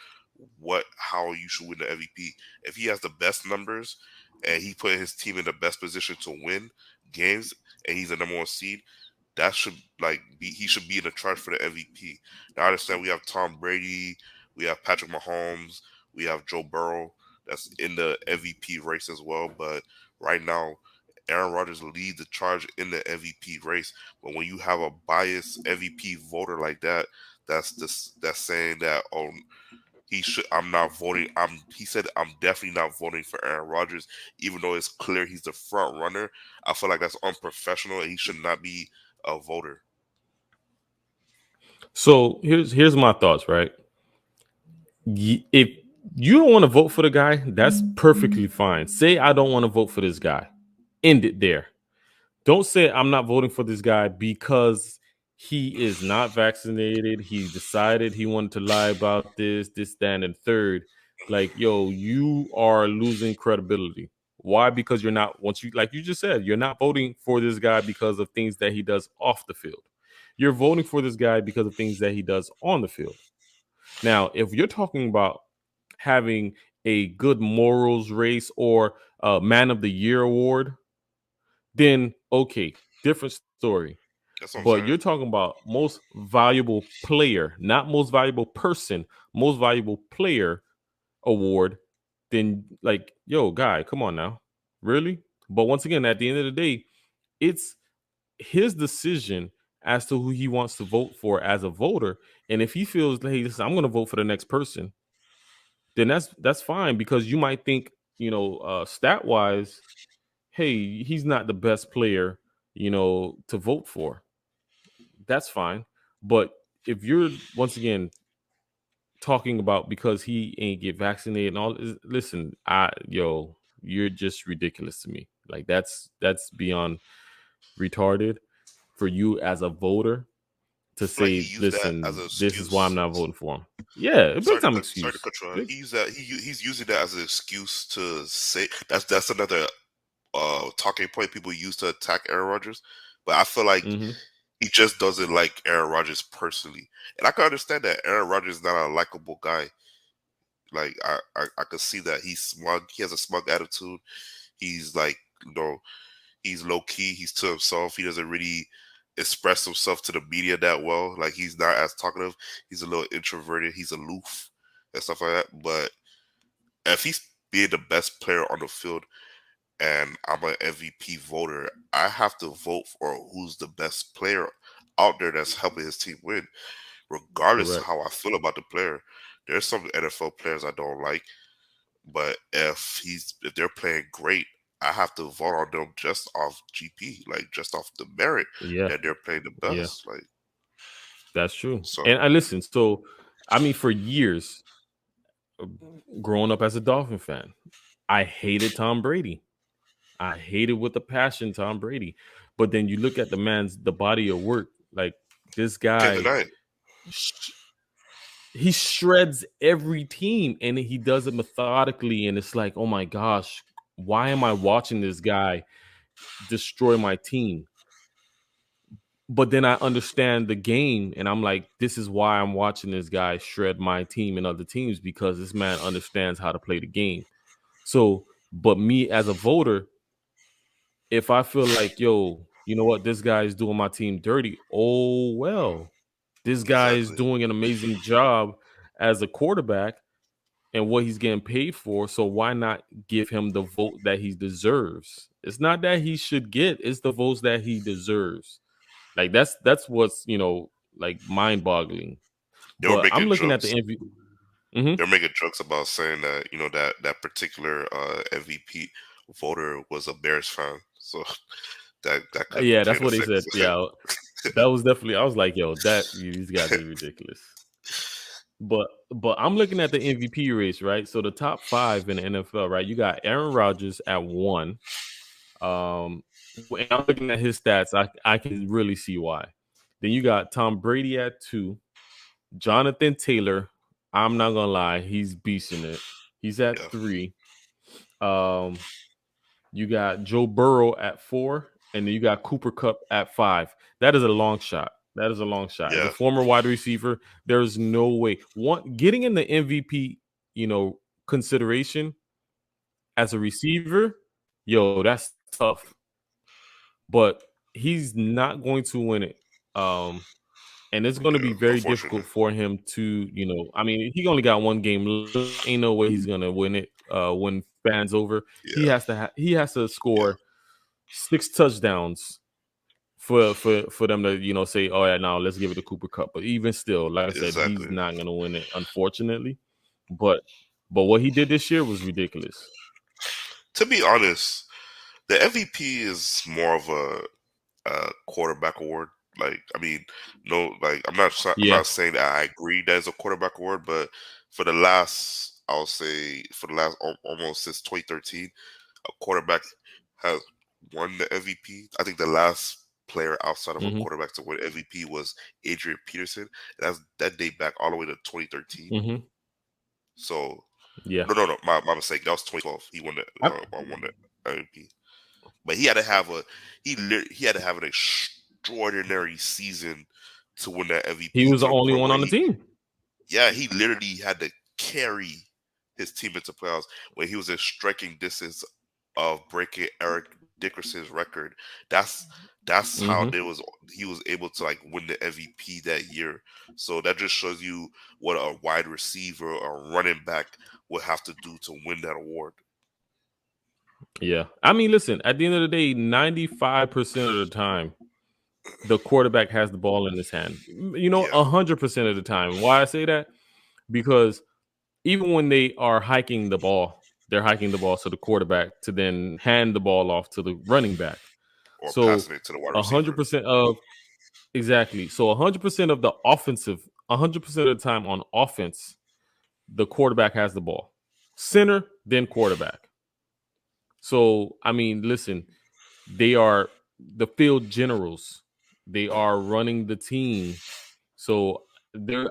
how you should win the MVP. If he has the best numbers and he put his team in the best position to win games and he's the number 1 seed, that should he should be in the charge for the MVP. Now I understand we have Tom Brady, we have Patrick Mahomes, we have Joe Burrow that's in the MVP race as well. But right now, Aaron Rodgers leads the charge in the MVP race. But when you have a biased MVP voter like that, that's saying that, oh, I'm not voting. He said I'm definitely not voting for Aaron Rodgers, even though it's clear he's the front runner. I feel like that's unprofessional and he should not be a voter. So here's my thoughts, right? If you don't want to vote for the guy, that's perfectly fine. Say I don't want to vote for this guy. End it there. Don't say I'm not voting for this guy because he is not vaccinated. He decided he wanted to lie about this, that, and third. Like, yo, you are losing credibility. Why? Because you're not, once you, like you just said, you're not voting for this guy because of things that he does off the field. You're voting for this guy because of things that he does on the field. Now, if you're talking about having a good morals race or a man of the year award, then okay, different story. That's what I'm But saying. you're talking about most valuable player, not most valuable person, most valuable player award. Then, like, yo, guy, come on now. Really? But once again, at the end of the day, it's his decision as to who he wants to vote for as a voter. And if he feels, hey, listen, I'm going to vote for the next person, then that's fine, because you might think, stat wise, hey, he's not the best player, to vote for. That's fine. But if you're, once again, talking about because he ain't get vaccinated and all, listen, you're just ridiculous to me. Like, that's beyond retarded for you as a voter I to feel like say, he used that as listen, an this is why I'm excuse. not voting for him. Yeah, a big time Sorry to excuse. cut you off. He's using that as an excuse to say that's another talking point people use to attack Aaron Rodgers. But I feel like Mm-hmm. he just doesn't like Aaron Rodgers personally, and I can understand that Aaron Rodgers is not a likable guy. Like I could see that he's smug. He has a smug attitude. He's like, he's low key. He's to himself. He doesn't really express himself to the media that well. Like, he's not as talkative. He's a little introverted. He's aloof and stuff like that. But if he's being the best player on the field and I'm an MVP voter, I have to vote for who's the best player out there that's helping his team win, regardless of Correct. how I feel about the player. There's some NFL players I don't like, but if they're playing great, I have to vote on them just off GP, like just off the merit Yeah. that they're playing the Yeah. best. Like, That's true. so And I listen. So, I mean, for years, uh, growing up as a Dolphin fan, I hated Tom Brady. I hated with a passion Tom Brady. But then you look at the body of work. Like, this can't guy, deny it. sh- he shreds every team, and he does it methodically. And it's like, oh my gosh, why am I watching this guy destroy my team? But then I understand the game, and I'm like, this is why I'm watching this guy shred my team and other teams, because this man understands how to play the game. So, but me as a voter, if I feel like, yo, you know what, this guy is doing my team dirty. Oh, well, this guy is Exactly. doing an amazing job as a quarterback and what he's getting paid for. So why not give him the vote that he deserves? It's not that he should get, it's the votes that he deserves. Like that's what's, like mind-boggling. They were But I'm making looking at the jokes. MVP. Mm-hmm. They're making jokes about saying that that particular MVP voter was a Bears fan, so that could Yeah, play that's in what they said. effect. Yeah, that was definitely. I was like, yo, these guys are ridiculous. But I'm looking at the MVP race, right? So the top 5 in the NFL, right? You got Aaron Rodgers at 1. And I'm looking at his stats. I can really see why. Then you got Tom Brady at 2. Jonathan Taylor, I'm not gonna lie, he's beasting it. He's at Yeah, 3. Um, you got Joe Burrow at 4, and then you got Cooper Kupp at 5. That is a long shot. That is a long shot. As a yeah. former wide receiver, there's no way. Getting in the MVP, consideration as a receiver, yo, that's tough. But he's not going to win it. And it's going to be very Unfortunately, difficult for him to, I mean, he only got one game left. Ain't no way he's going to win it when fans over. He yeah, has to yeah, score 6 touchdowns for them to, say, all right, now let's give it to Cooper Kupp. But even still, like I said, he's exactly. not going to win it, unfortunately. But what he did this year was ridiculous. To be honest, the MVP is more of a quarterback award. Like, I mean, no, like I'm Yeah. not saying that I agree that it's a quarterback award, but for the last, I'll say for the last almost since 2013, a quarterback has won the MVP. I think the last player outside of a Mm-hmm. quarterback to win MVP was Adrian Peterson. That date back all the way to 2013. Mm-hmm. So Yeah. no, my mistake. That was 2012. He won the MVP. But he had to have he had to have an extraordinary season to win that He MVP was to the the only point one where on the team. he literally had to carry his team into playoffs when he was in striking distance of breaking Eric Dickerson's record. That's how Mm-hmm. he was able to like win the MVP that year. So that just shows you what a wide receiver or running back would have to do to win that award. Yeah. I mean, listen, at the end of the day, 95% of the time, the quarterback has the ball in his hand. Yeah, 100% of the time. Why I say that? Because even when they are hiking the ball, they're hiking the ball to the quarterback to then hand the ball off to the running back. or So passing it to the wide receiver. 100% of exactly. So 100% of the offensive, 100% of the time on offense, the quarterback has the ball. Center, then quarterback. So I mean, listen, they are the field generals. They are running the team. So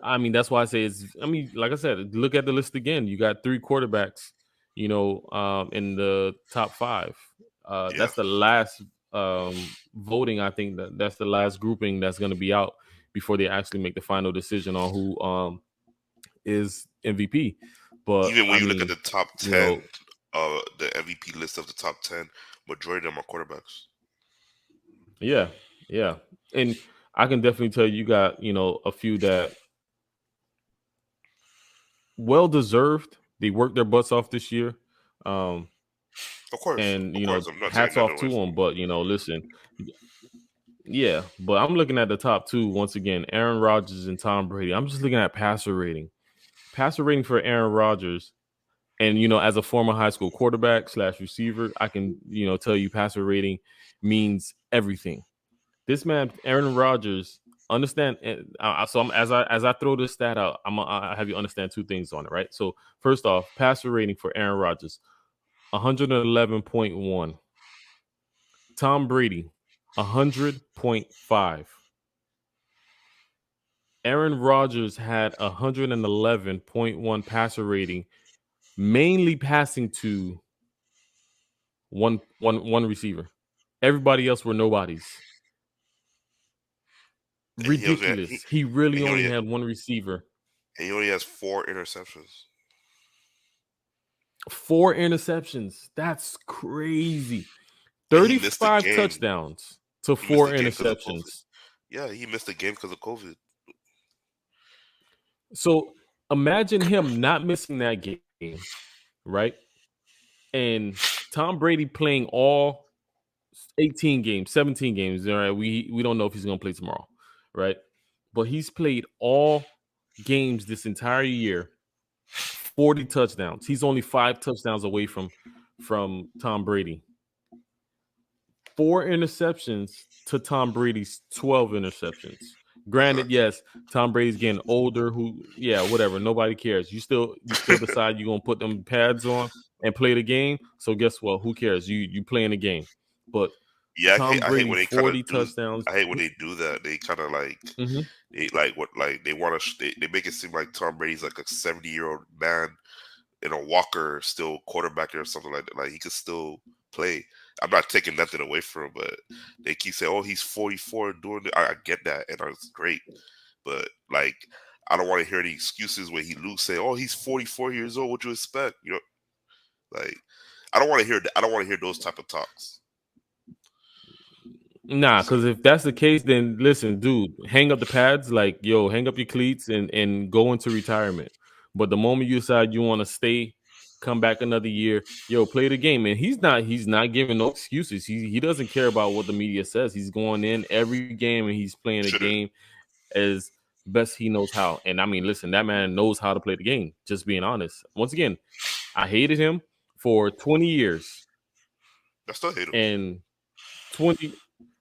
I mean, that's why I say it's, I mean, like I said, look at the list again. You got 3 quarterbacks, in the top 5. Yeah. That's the last voting. I think that's the last grouping that's going to be out before they actually make the final decision on who is MVP. But Even when I you look at mean, the top you 10, know, the MVP list of the top 10, majority of them are quarterbacks. yeah, yeah. And I can definitely tell you got, a few that well deserved. They worked their butts off this year. Um, and Of course, I'm not taking hats that off away to from them. them. But listen, yeah. But I'm looking at the top 2 once again: Aaron Rodgers and Tom Brady. I'm just looking at passer rating. Passer rating for Aaron Rodgers, and as a former high school quarterback / receiver, I can tell you passer rating means everything. This man, Aaron Rodgers, understand. So as I throw this stat out, I have you understand 2 things on it, right? So first off, passer rating for Aaron Rodgers, 111.1. Tom Brady, 100.5. Aaron Rodgers had 111.1 passer rating, mainly passing to one receiver. Everybody else were nobodies. And he only Ridiculous. He really and he only only had one receiver. and he only has 4 interceptions. 4 interceptions. That's crazy. And he missed the 35 game. touchdowns. to He missed 4 the game because of COVID. interceptions. Yeah, he missed the game because of COVID. So imagine him not missing that game, right? And Tom Brady playing all 18 games, 17 games. All right, we don't know if he's going to play tomorrow, right? But he's played all games this entire year, 40 touchdowns. He's only 5 touchdowns away from Tom Brady. 4 interceptions to Tom Brady's 12 interceptions. Granted, Exactly. yes, Tom Brady's getting older. Whatever. Nobody cares. You still decide you're gonna put them pads on and play the game. So guess what? Who cares? You playing the game. But Yeah, Tom I hate Brady, when they kind of 40 do. touchdowns. I hate when they do that. They kind of like Mhm. they like what like they want to. They make it seem like Tom Brady's like a 70-year-old man in a walker, still quarterbacking or something like that. Like he could still play. I'm not taking nothing away from him, but they keep saying, "Oh, he's 44 doing it." I get that, and it's great, but like I don't want to hear any excuses when he lose. Say, "Oh, he's 44 years old. What you expect?" You know, like I don't want to hear that. I don't want to hear those type of talks. Nah, So because if that's the case, then listen, dude, hang up the pads, like yo, hang up your cleats and go into retirement. But the moment you decide you want to stay, come back another year, yo, play the game. And he's not giving no excuses. He doesn't care about what the media says. He's going in every game and he's playing the shouldn't. game as best he knows how. And I mean, listen, that man knows how to play the game. Just being honest. Once again, I hated him for 20 years I still hate him. and 20.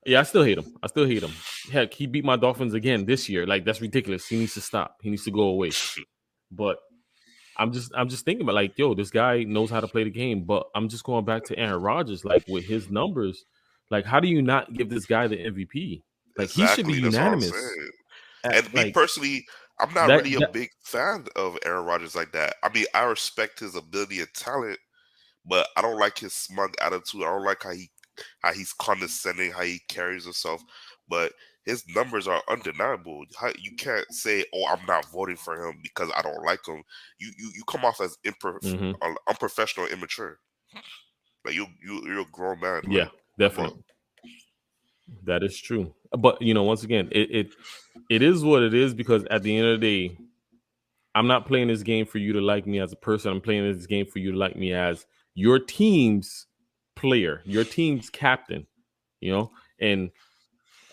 Yeah, I still hate him. I still hate him. Heck, he beat my Dolphins again this year. Like that's ridiculous. He needs to stop. He needs to go away. But I'm just thinking about like, yo, this guy knows how to play the game. But I'm just going back to Aaron Rodgers, like with his numbers, like how do you not give this guy the MVP? Like he should be Exactly. That's what I'm unanimous. saying. At, And me like personally, I'm not that, really a that. big fan of Aaron Rodgers like that. I mean, I respect his ability and talent, but I don't like his smug attitude. I don't like how he's condescending, how he carries himself. But his numbers are undeniable. You can't say, "Oh, I'm not voting for him because I don't like him." You come off as Mhm. unprofessional, immature. Like you're a grown man. Yeah, Like come on. definitely. That is true. But once again, it is what it is because at the end of the day, I'm not playing this game for you to like me as a person. I'm playing this game for you to like me as your team's player, your team's captain. You know, and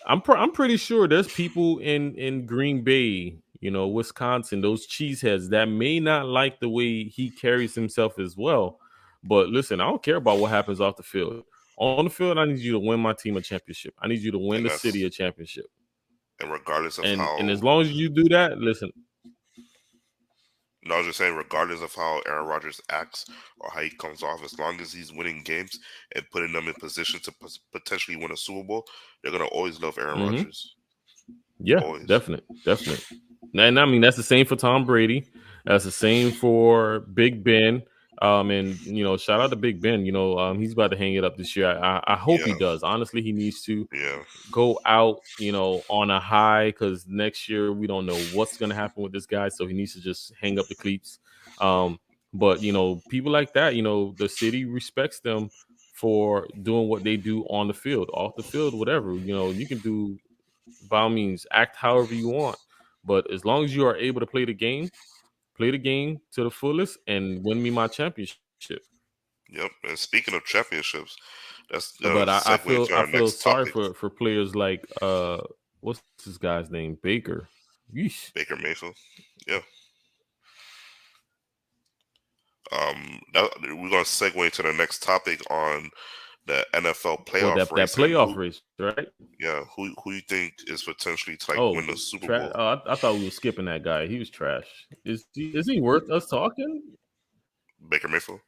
I'm pretty sure there's people in Green Bay, Wisconsin, those cheeseheads that may not like the way he carries himself as well. But listen, I don't care about what happens off the field. On the field, I need you to win my team a championship. I need you to win And the city that's a championship. and regardless of And as how long as you do that, listen, No, I was just saying, regardless of how Aaron Rodgers acts or how he comes off, as long as he's winning games and putting them in position to potentially win a Super Bowl, they're gonna always love Aaron mhm. Rodgers. Yeah, Always. definite. And I mean that's the same for Tom Brady. That's the same for Big Ben. And shout out to Big Ben. He's about to hang it up this year. I hope he Yeah, does. Honestly, he needs to yeah, go out, on a high because next year we don't know what's gonna happen with this guy. So he needs to just hang up the cleats. But people like that, the city respects them for doing what they do on the field, off the field, whatever. You can do by all means act however you want, but as long as you are able to play the game to the fullest and win me my championship. yep. And speaking of championships, that's gonna But I segue feel into I our feel next sorry topic, for players like what's this guy's name, Baker. Yeesh. Baker Mayfield. Yeah. We're gonna segue into the next topic on the NFL Well, playoff that race and playoff race, right? who you think is potentially to like Oh, win the Super trash. Bowl? I thought we were skipping that guy. He was trash. Is he worth us talking? Baker Mayfield.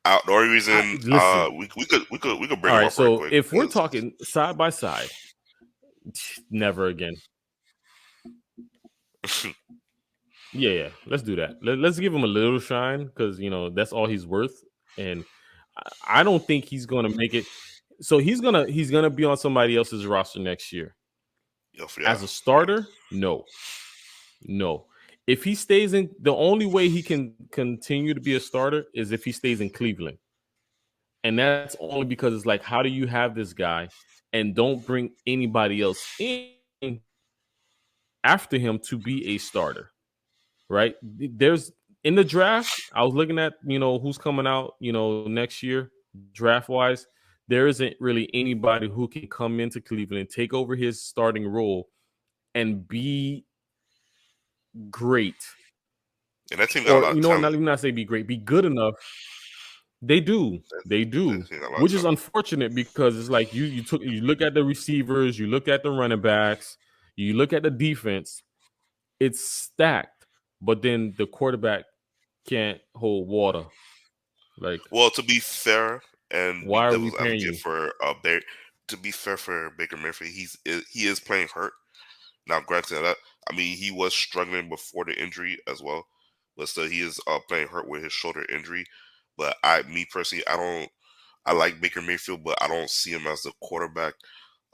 The only reason Listen. we could bring All him right, up right so quick if we're is talking side by side, never again. Yeah, let's do that. Let's give him a little shine because that's all he's worth, and I don't think he's going to make it. So he's gonna be on somebody else's roster next year yeah, as a starter. No. If he stays in, the only way he can continue to be a starter is if he stays in Cleveland. And that's only because it's like, how do you have this guy and don't bring anybody else in after him to be a starter, right? There's in the draft, I was looking at, who's coming out, next year, draft wise. There isn't really anybody who can come into Cleveland, take over his starting role, and be great. And that team got a Or, lot of talent. not say be great, be good enough. They do. They do. Which is unfortunate because it's like you look at the receivers, you look at the running backs, you look at the defense, it's stacked, but then the quarterback can't hold water. Like, well, to be fair and be why are we devil's paying you? advocate for to be fair for Baker Mayfield, he is playing hurt. Now, granted, I mean, he was struggling before the injury as well, but still, he is playing hurt with his shoulder injury. But me personally, I like Baker Mayfield, but I don't see him as the quarterback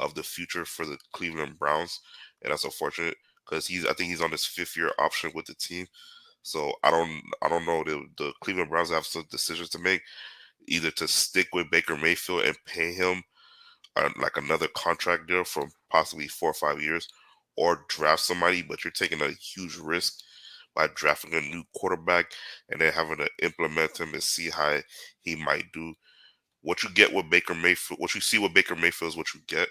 of the future for the Cleveland Browns, and that's unfortunate because I think he's on his 5th-year option with the team. So I don't know. The Cleveland Browns have some decisions to make, either to stick with Baker Mayfield and pay him like another contract deal for possibly 4 or 5 years, or draft somebody. But you're taking a huge risk by drafting a new quarterback and then having to implement him and see how he might do. What you get with Baker Mayfield, what you see with Baker Mayfield is what you get.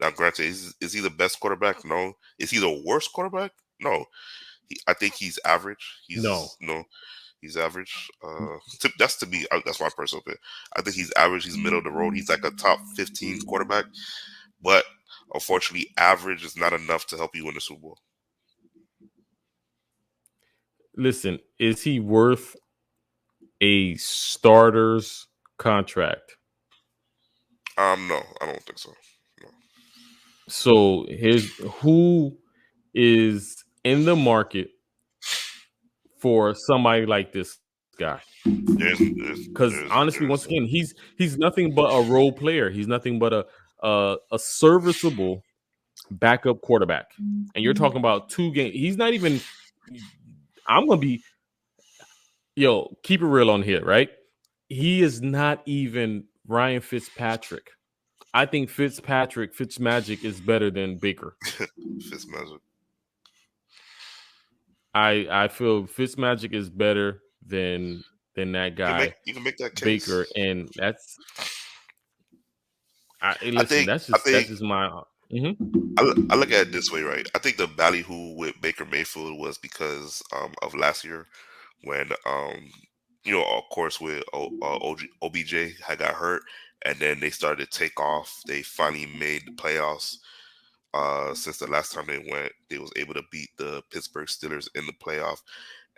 Now, granted, is he the best quarterback? No. Is he the worst quarterback? No. I think he's average. He's average. That's my personal opinion. I think he's average. He's middle of the road. He's like a top 15 quarterback, but unfortunately, average is not enough to help you win the Super Bowl. Listen, is he worth a starter's contract? No, I don't think so. No. So who is in the market for somebody like this guy? Because honestly, once again, he's nothing but a role player. He's nothing but a serviceable backup quarterback. And you're talking about 2 games. He's not even. I'm gonna be. Keep it real on here, right? He is not even Ryan Fitzpatrick. I think Fitzmagic is better than Baker. Fitzmagic. I feel Fitzmagic is better than that guy. You can make that case. Baker, and that's. That's just my. I look at it this way, right? I think the ballyhoo with Baker Mayfield was because of last year when of course with OBJ had got hurt, and then they started to take off. They finally made the playoffs. Since the last time they was able to beat the Pittsburgh Steelers in the playoff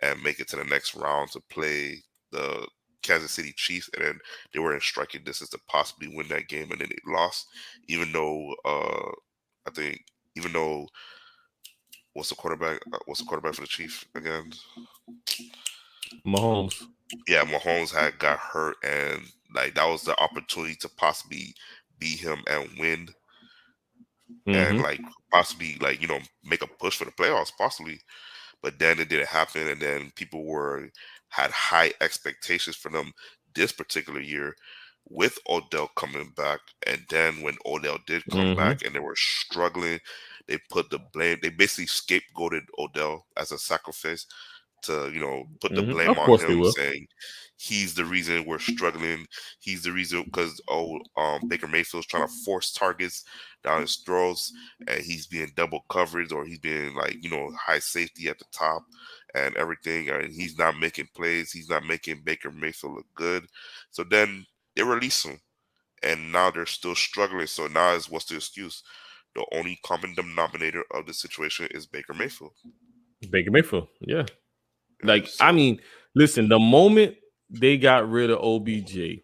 and make it to the next round to play the Kansas City Chiefs, and then they were in striking distance to possibly win that game, and then they lost. Even though what's the quarterback for the Chiefs again? Mahomes. Yeah, Mahomes had got hurt, and like that was the opportunity to possibly beat him and win. And like possibly make a push for the playoffs possibly, but then it didn't happen, and then people had high expectations for them this particular year with Odell coming back. And then when Odell did come back and they were struggling, they put the blame, they basically scapegoated Odell as a sacrifice to put the blame on him, saying he's the reason we're struggling. He's the reason because Baker Mayfield's trying to force targets down his throats, and he's being double coverage, or he's being high safety at the top and everything, and he's not making plays. He's not making Baker Mayfield look good. So then they release him, and now they're still struggling. So now what's the excuse? The only common denominator of the situation is Baker Mayfield. Baker Mayfield, yeah. Like, so, I mean, listen, the moment they got rid of OBJ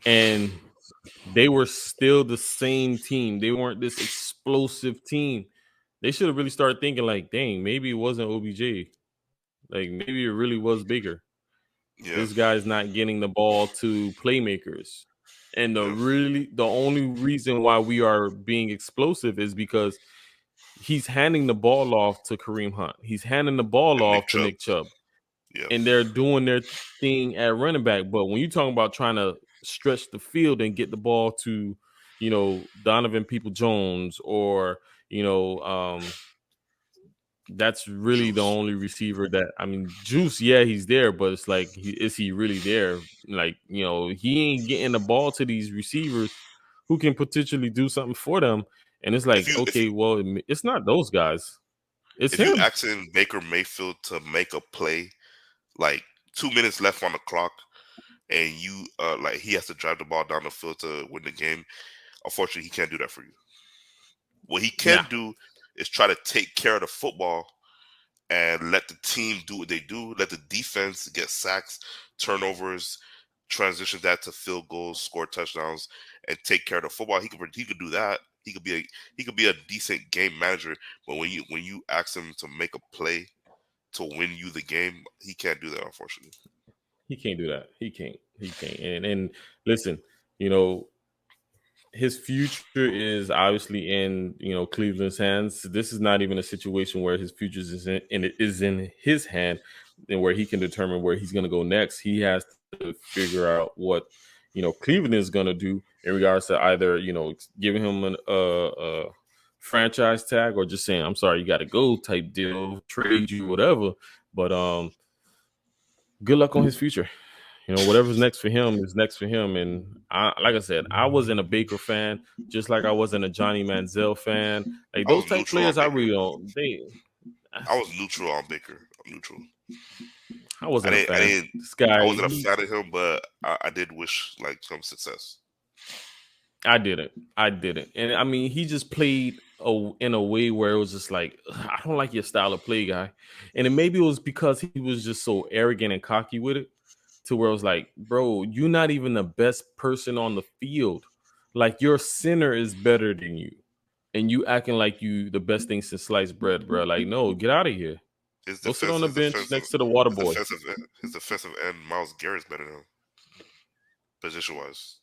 and they were still the same team, they weren't this explosive team, they should have really started thinking like, dang, maybe it wasn't OBJ. Like, maybe it really was Baker. Yeah. This guy's not getting the ball to playmakers. And the only reason why we are being explosive is because he's handing the ball off to Kareem Hunt. He's handing the ball off to Nick Chubb. Yep. And they're doing their thing at running back. But when you're talking about trying to stretch the field and get the ball to, Donovan People-Jones or, you know, that's really the Juice. only receiver that Juice. Yeah, he's there, but it's like, is he really there? Like, he ain't getting the ball to these receivers who can potentially do something for them. And it's If like, you if okay, you well, it's not those guys, it's if you him. asking Baker Mayfield to make a play, like 2 minutes left on the clock, and you like he has to drive the ball down the field to win the game, unfortunately, he can't do that for you. What he Nah, can do is try to take care of the football and let the team do what they do. Let the defense get sacks, turnovers, transition that to field goals, score touchdowns, and take care of the football. He could do that. He could be a decent game manager. But when you ask him to make a play to win you the game, he can't do that, unfortunately. he can't do that. He can't. And listen, you know, his future is obviously in, Cleveland's hands. This is not even a situation where his future is in his hand, and where he can determine where he's going to go next. He has to figure out what, Cleveland is going to do in regards to either, giving him a franchise tag, or just saying, I'm sorry, you got to go type deal, trade you, whatever. But good luck on his future. Whatever's next for him is next for him. And like I said, I wasn't a Baker fan, just like I wasn't a Johnny Manziel fan. Like, I those was type neutral on players, I Baker. really don't. I was neutral on Baker. I'm neutral. I I wasn't a didn't. I fan. didn't. This I guy, wasn't a fan of him, but I did wish like some success. I didn't, and he just played in a way where it was just like, I don't like your style of play, guy. And it maybe it was because he was just so arrogant and cocky with it, to where it was like, bro, you're not even the best person on the field. Like, your center is better than you, and you acting like you the best thing since sliced bread, bro. Like, no, get out of here. His Go sit defense, on the his bench defensive, next to the water his boy. defensive, his defensive end, Miles Garrett's better than him, position wise.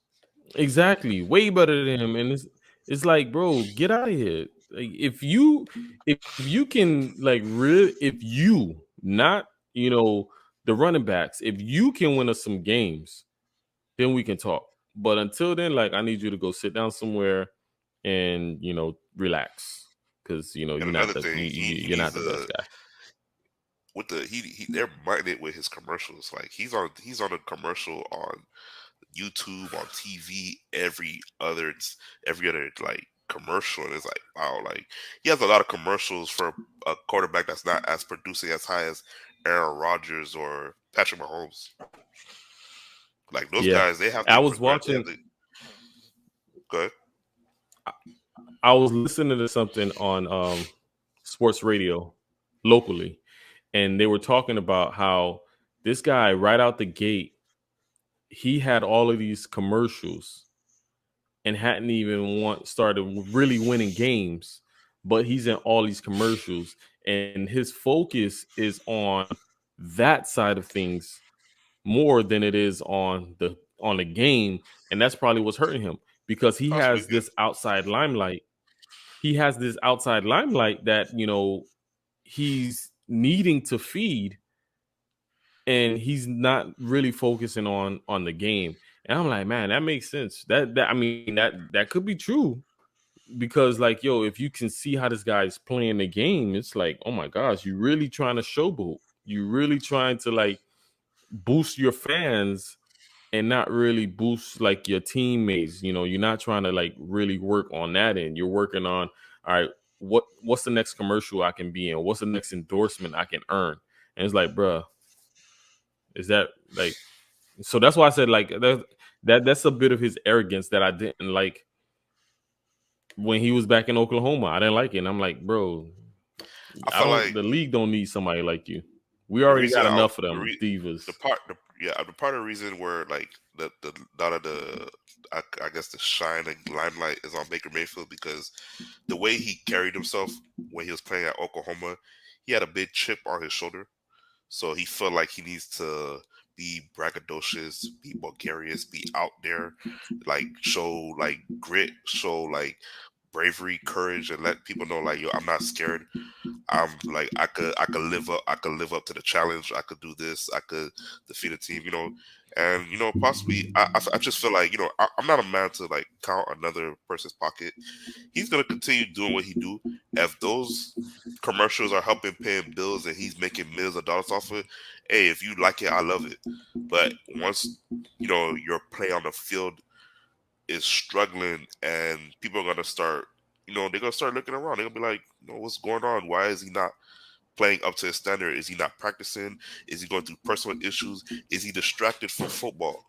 Exactly, way better than him. And it's like, bro, get out of here. Like, if you can, like, if you, not, the running backs, if you can win us some games, then we can talk. But until then, like, I need you to go sit down somewhere and, relax, because And you're not another the thing, he you're needs not the best to guy. with the he they're minded with his commercials. Like he's on a commercial on YouTube, on TV, every other like commercial, and it's like, wow, like he has a lot of commercials for a quarterback that's not as producing as high as Aaron Rodgers or Patrick Mahomes. Like those Yeah, guys, they have I the was progress. They have watching. the good. I was listening to something on sports radio locally, and they were talking about how this guy, right out the gate, he had all of these commercials and hadn't even started really winning games, but he's in all these commercials, and his focus is on that side of things more than it is on the game. And that's probably what's hurting him, because he Possibly has good. this outside limelight. That, he's needing to feed, and he's not really focusing on the game. And I'm like, man, that makes sense. That could be true, because, like, yo, if you can see how this guy's playing the game, it's like, oh my gosh, you really trying to showboat. You really trying to, like, boost your fans and not really boost, like, your teammates. You're not trying to, like, really work on that end. You're working on, all right, what's the next commercial I can be in? What's the next endorsement I can earn? And it's like, bruh, is that, like, so that's why I said, like, that's a bit of his arrogance that I didn't like when he was back in Oklahoma. I didn't like it. And I'm like, bro, I feel like the league don't need somebody like you. We the already reason got I enough of them divas. the part of the reason where like the lot of the I guess the shine and limelight is on Baker Mayfield, because the way he carried himself when he was playing at Oklahoma, he had a big chip on his shoulder, so he felt like he needs to be braggadocious, be bulgarious, be out there, like show like grit, show like bravery, courage, and let people know like, yo, I'm not scared. I'm like I could live up to the challenge. I could do this. I could defeat a team, And possibly, I just feel like I'm not a man to like count another person's pocket. He's gonna continue doing what he do. If those commercials are helping pay him bills and he's making millions of dollars off of it, hey, if you like it, I love it. But once your play on the field is struggling and people are gonna start, they're gonna start looking around. They're gonna be like, what's going on? Why is he not playing up to his standard? Is he not practicing? Is he going through personal issues? Is he distracted from football?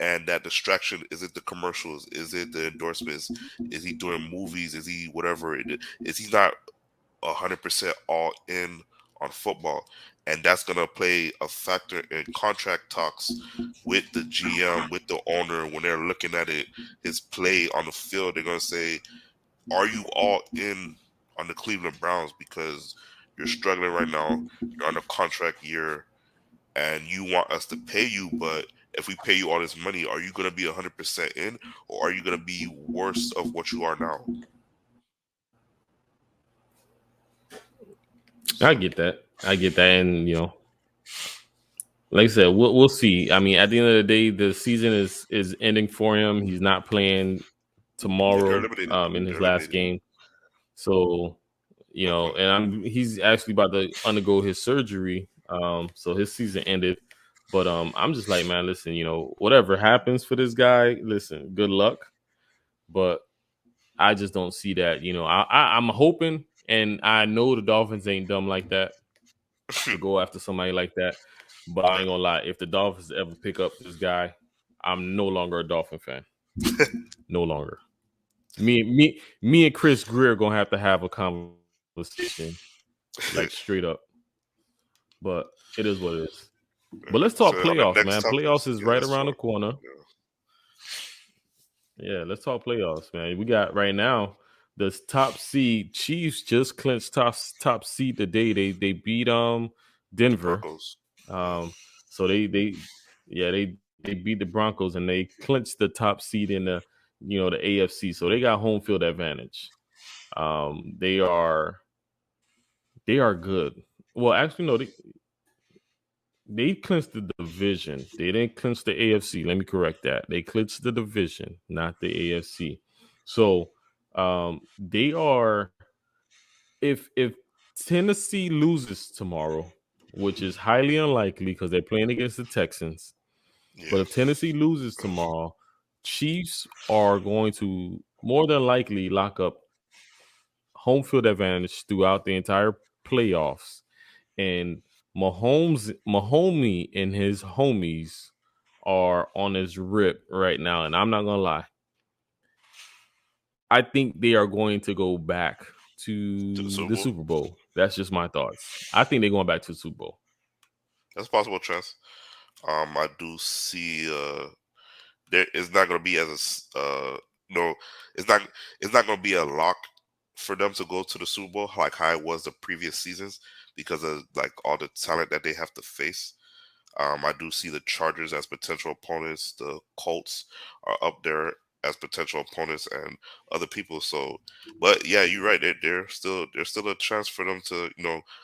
And that distraction, is it the commercials? Is it the endorsements? Is he doing movies? Is he whatever? Is he not 100% all in on football? And that's gonna play a factor in contract talks with the GM, with the owner, when they're looking at his play on the field. They're gonna say, "Are you all in on the Cleveland Browns because you're struggling right now? You're on a contract year, and you want us to pay you, but if we pay you all this money, are you going to be 100% in, or are you going to be worse of what you are now?" I get that. And like I said, we'll see. I mean, at the end of the day, the season is ending for him. He's not playing Yeah, they're tomorrow eliminated. in his They're last eliminated. game. So, and he's actually about to undergo his surgery. So his season ended. But I'm just like, man, listen, whatever happens for this guy, listen, good luck. But I just don't see that. I'm hoping, and I know the Dolphins ain't dumb like that to go after somebody like that. But I ain't gonna lie, if the Dolphins ever pick up this guy, I'm no longer a Dolphin fan. No longer. Me and Chris Greer gonna have to have a conversation, like straight up. But it is what it is. But let's talk So on the playoffs, next man. topics, Playoffs is yeah, right let's around the talk. corner. Yeah, let's talk playoffs, man. We got right now the top seed Chiefs just clinched top seed today. They beat The Denver. Broncos. So they beat the Broncos and they clinched the top seed in the the AFC. So they got home field advantage. They are good. Well, actually, no, they clinched the division. They didn't clinch the AFC. Let me correct that. They clinched the division, not the AFC. So they are if Tennessee loses tomorrow, which is highly unlikely because they're playing against the Texans. Yeah. But if Tennessee loses tomorrow, Chiefs are going to more than likely lock up home field advantage throughout the entire playoffs. And Mahomie and his homies are on his rip right now. And I'm not gonna lie. I think they are going to go back To the to Super the Bowl. Super Bowl. That's just my thoughts. I think they're going back to the Super Bowl. That's a possible chance. I do see there is not going to be no, it's not going to be a lock for them to go to the Super Bowl like how it was the previous seasons because of like all the talent that they have to face. I do see the Chargers as potential opponents. The Colts are up there as potential opponents, and other people. So, but yeah, you're right. There's still a chance for them to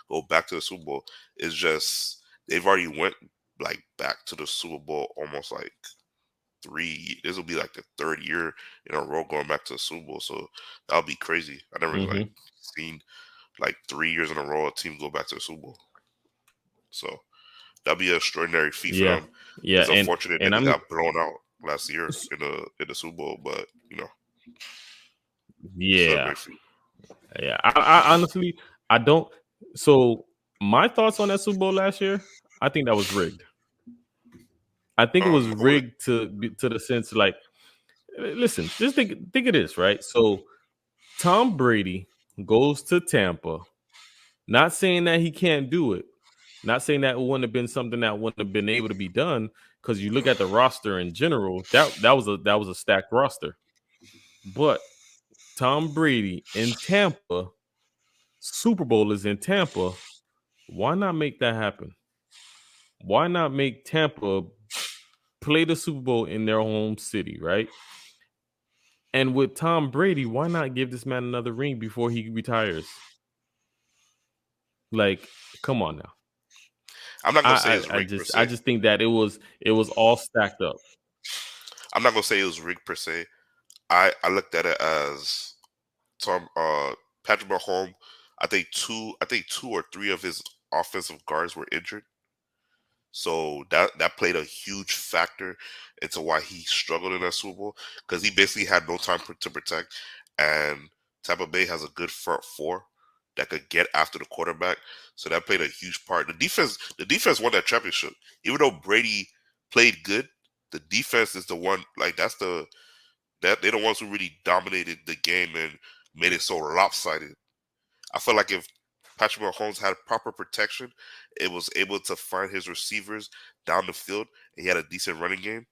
go back to the Super Bowl. It's just they've already went like back to the Super Bowl almost like this will be like the third year in a row going back to the Super Bowl. So that'll be crazy. I never like seen like 3 years in a row a team go back to the Super Bowl. So that'd be an extraordinary feat for Yeah, them. yeah, It's unfortunate that and they I'm got blown out last year in the Super Bowl, but still a yeah, great feat. yeah. I honestly I don't. So my thoughts on that Super Bowl last year, I think that was rigged. I think it was Who rigged to the sense like, listen, just think of this, right? So Tom Brady goes to Tampa. Not saying that he can't do it. Not saying that it wouldn't have been something that wouldn't have been able to be done. Because you look at the roster in general, that was a stacked roster. But Tom Brady in Tampa, Super Bowl is in Tampa. Why not make that happen? Why not make Tampa play the Super Bowl in their home city, right? And with Tom Brady, why not give this man another ring before he retires? Like, come on now. I'm not gonna say it's rigged per I se. just think that it was all stacked up. I'm not gonna say it was rigged per se. I looked at it as Patrick Mahomes. I think two or three of his offensive guards were injured. So that played a huge factor into why he struggled in that Super Bowl, because he basically had no time to protect, and Tampa Bay has a good front four that could get after the quarterback. So that played a huge part. The defense won that championship. Even though Brady played good, the defense is the one, like that they're the ones who really dominated the game and made it so lopsided. I feel like if Patrick Mahomes had proper protection, it was able to find his receivers down the field, and he had a decent running game,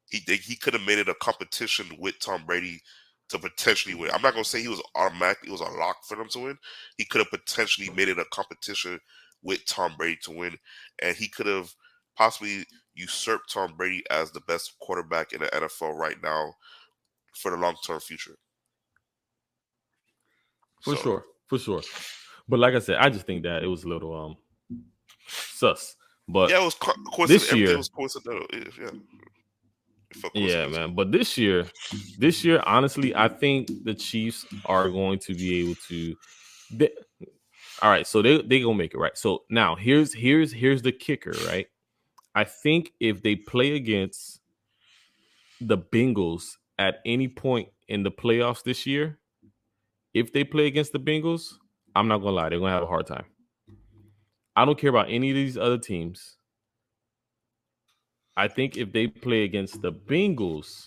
he could have made it a competition with Tom Brady to potentially win. I'm not gonna say he was automatically, it was a lock for them to win. He could have potentially made it a competition with Tom Brady to win, and he could have possibly usurped Tom Brady as the best quarterback in the NFL right now for the long-term future. For So sure. For sure. But like I said, I just think that it was a little sus. But yeah, it was coincidence. this Everything year, was coincidental. Yeah, it felt yeah, coincidental. man. But this year, honestly, I think the Chiefs are going to be able to. All right, so they gonna make it, right. So now here's the kicker, right. I think if they play against the Bengals at any point in the playoffs this year, if they play against the Bengals, I'm not gonna lie, they're gonna have a hard time. I don't care about any of these other teams. I think if they play against the Bengals,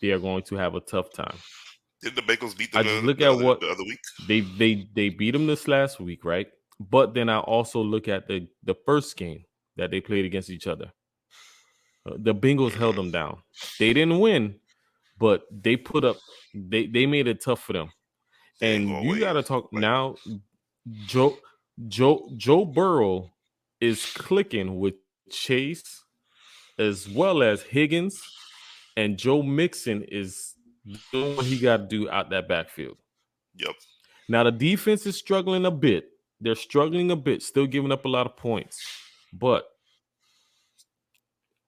they are going to have a tough time. Did the Bengals beat them I just look at what the other week? they beat them this last week, right? But then I also look at the first game that they played against each other. The Bengals held them down. They didn't win, but they put up. They made it tough for them. They ain't And go you away. got to talk now. Joe Burrow is clicking with Chase as well as Higgins, and Joe Mixon is doing what he got to do out that backfield. Yep. Now the defense is struggling a bit. They're struggling a bit, still giving up a lot of points, but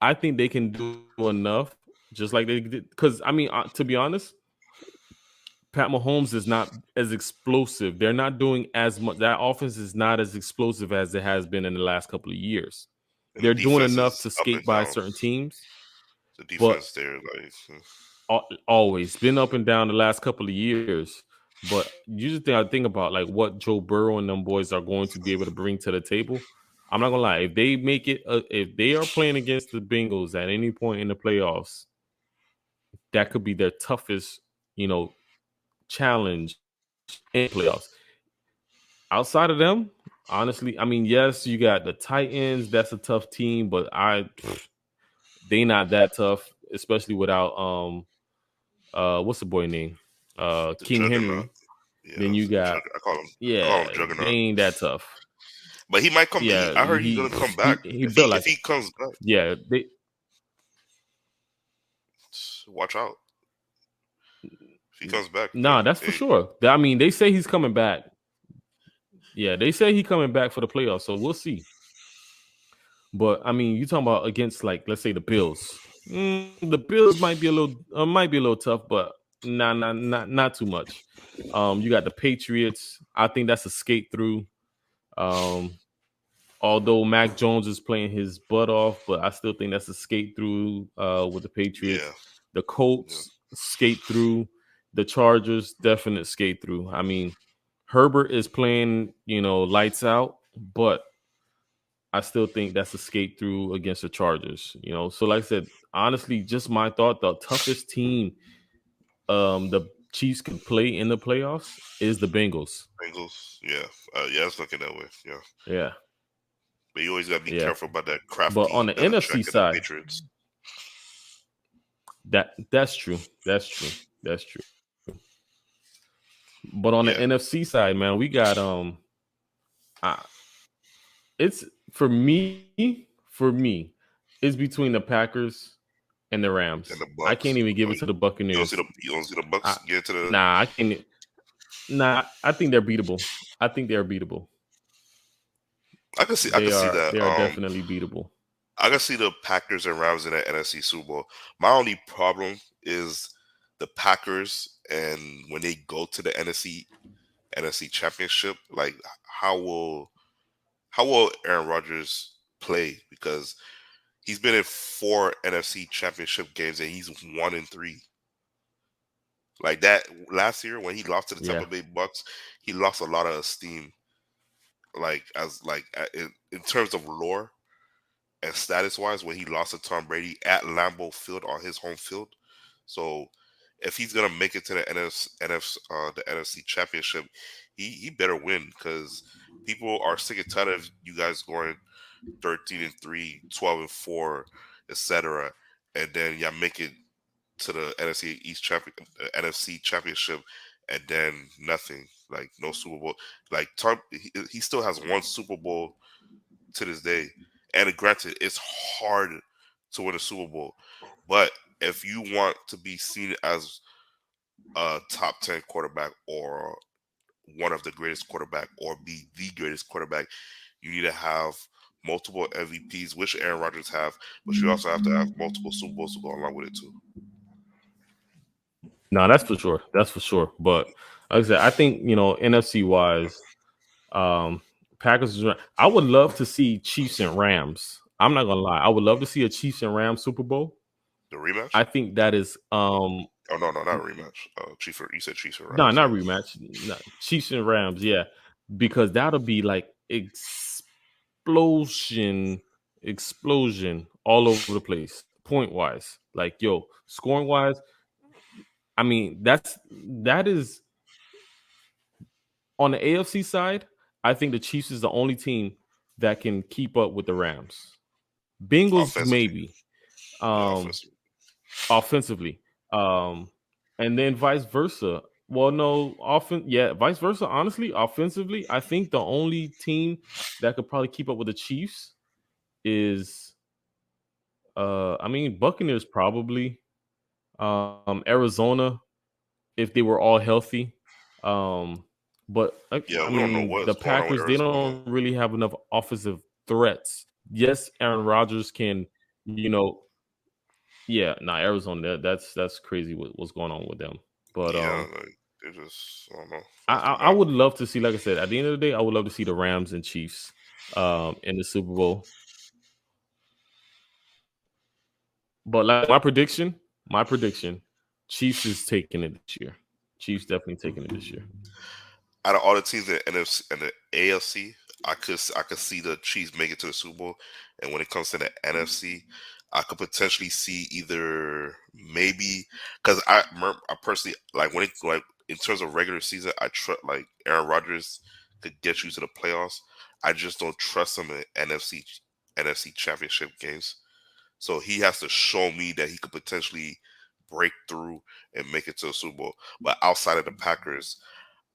I think they can do enough, just like they did. Because I mean, to be honest, Pat Mahomes is not as explosive. They're not doing as much. That offense is not as explosive as it has been in the last couple of years. And They're the doing defense enough is to up and skate by down. certain teams. The But defense there, like always been up and down the last couple of years. But you just think about like what Joe Burrow and them boys are going to be able to bring to the table. I'm not gonna lie. If they make it, if they are playing against the Bengals at any point in the playoffs, that could be their toughest, challenge in playoffs. Outside of them, honestly, I mean, yes, you got the Titans. That's a tough team, but they not that tough, especially without what's the boy name? King Juggernaut. Henry. Yeah, Then you got I call him they Juggernaut. ain't that tough. But he might come. Yeah, I heard he's gonna come back. He built like if he comes back, yeah. watch out. If he comes back, Nah, that's for sure. I mean, they say he's coming back. Yeah, they say he's coming back for the playoffs, so we'll see. But I mean, you talking about against like let's say the Bills. The Bills might be a little tough, but not too much. You got the Patriots. I think that's a skate through. Although Mac Jones is playing his butt off, but I still think that's a skate through with the Patriots. Yeah. The Colts skate through. The Chargers definite skate through. I mean, Herbert is playing, lights out, but I still think that's a skate through against the Chargers. So like I said, honestly, just my thought, the toughest team the Chiefs can play in the playoffs is the Bengals. Bengals, yeah, it's looking that way. Yeah, yeah. But you always got to be careful about that crafty. But on the NFC side, Patriots. That's true. But on the NFC side, man, we got it's for me, it's between the Packers and the Rams. And the I can't even give it to the Buccaneers. You don't see the Bucks get to the. Nah, I can't. Nah, I think they're beatable. I can They see are that. they are definitely beatable. I can see the Packers and Rams in the NFC Super Bowl. My only problem is the Packers, and when they go to the NFC Championship, like how will how will Aaron Rodgers play? Because he's been in 4 NFC Championship games and he's 1-3. Like that last year when he lost to the Yeah. Tampa Bay Bucks, he lost a lot of esteem. In terms of lore and status wise, when he lost to Tom Brady at Lambeau Field on his home field. So if he's gonna make it to the the NFC Championship, he better win because people are sick and tired of you guys going 13-3, 12-4, etc. And then y'all make it to the NFC Championship, and then nothing, like no Super Bowl. Like Tom, he still has one Super Bowl to this day. And granted, it's hard to win a Super Bowl, but if you want to be seen as a top 10 quarterback or one of the greatest quarterback or be the greatest quarterback, you need to have multiple MVPs, which Aaron Rodgers have, but you also have to have multiple Super Bowls to go along with it too. No, that's for sure. That's for sure. But like I said, I think NFC wise, um, Packers. I would love to see Chiefs and Rams. I'm not gonna lie. I would love to see a Chiefs and Rams Super Bowl. The rematch? I think that is Oh no, not rematch. You said Chiefs or no, Rams? not Yeah. rematch. No, Chiefs and Rams, yeah, because that'll be like explosion all over the place, point wise. Like scoring wise, I mean that is on the AFC side. I think the Chiefs is the only team that can keep up with the Rams. Bengals Offensively, maybe, yeah, um, offensively. offensively, and then vice versa. Well, no, vice versa. Honestly, offensively, I think the only team that could probably keep up with the Chiefs is, I mean, Buccaneers probably, Arizona if they were all healthy, but Yeah, I we don't know mean, what the is going on with Packers they Arizona. don't really have enough offensive threats. Yes, Aaron Rodgers can, you know, yeah, Arizona. That's crazy what's going on with them. But Yeah, like, they just I don't know, I, off the I I map. would love to see, like I said, at the end of the day, I would love to see the Rams and Chiefs in the Super Bowl. But like my prediction, Chiefs is taking it this year. Chiefs definitely taking it this year. Out of all the teams in the NFC and the AFC, I could see the Chiefs make it to the Super Bowl. And when it comes to the NFC, I could potentially see either maybe because I personally like when it like in terms of regular season, I trust like Aaron Rodgers could get you to the playoffs. I just don't trust him in NFC Championship games. So he has to show me that he could potentially break through and make it to a Super Bowl. But outside of the Packers,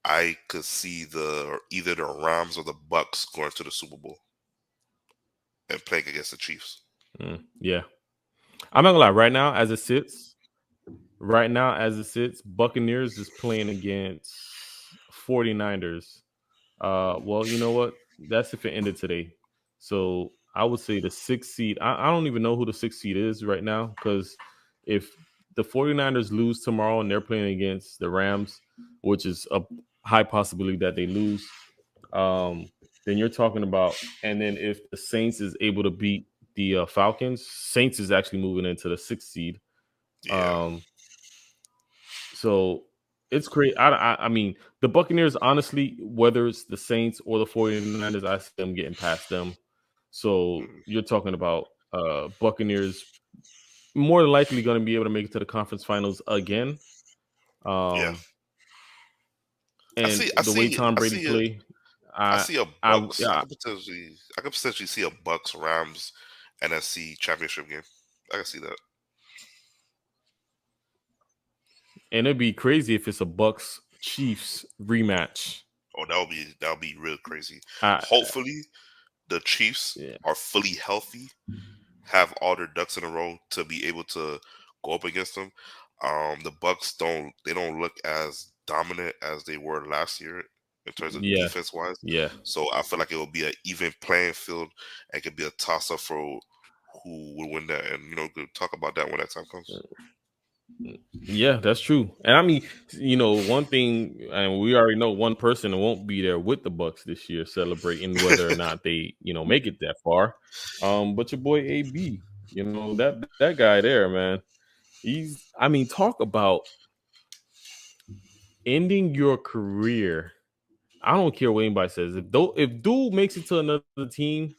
I could see either the Rams or the Bucks going to the Super Bowl and playing against the Chiefs. Yeah, I'm not gonna lie. Right now as it sits, Buccaneers is playing against 49ers. Well, you know what? That's if it ended today. So I would say the sixth seed. I don't even know who the sixth seed is right now because if the 49ers lose tomorrow and they're playing against the Rams, which is a high possibility that they lose, then you're talking about, and then if the Saints is able to beat the Falcons, Saints is actually moving into the sixth seed. Yeah. Um, so it's great. I mean, the Buccaneers, honestly, whether it's the Saints or the 49ers, I see them getting past them. So Mm. you're talking about Buccaneers more than likely going to be able to make it to the conference finals again. Yeah. Um, I and see. I the way see. Tom I Brady see. A, play, I I, see a I, Bucks. yeah, I could potentially see a Bucks Rams NFC Championship game. I can see that. and it'd be crazy if it's a Bucks Chiefs rematch. Oh, that would be real crazy. I, Hopefully, the Chiefs yeah. are fully healthy, have all their ducks in a row to be able to go up against them. The Bucks don't look as dominant as they were last year. in terms of Yeah. defense wise. Yeah. So I feel like it will be an even playing field and it could be a toss up for who would win that. And we'll talk about that when that time comes. Yeah, that's true. And I mean, one thing, and we already know one person won't be there with the Bucks this year celebrating whether or not they, make it that far. But your boy AB, that guy there, man. I mean, talk about ending your career. I don't care what anybody says. If dude makes it to another team,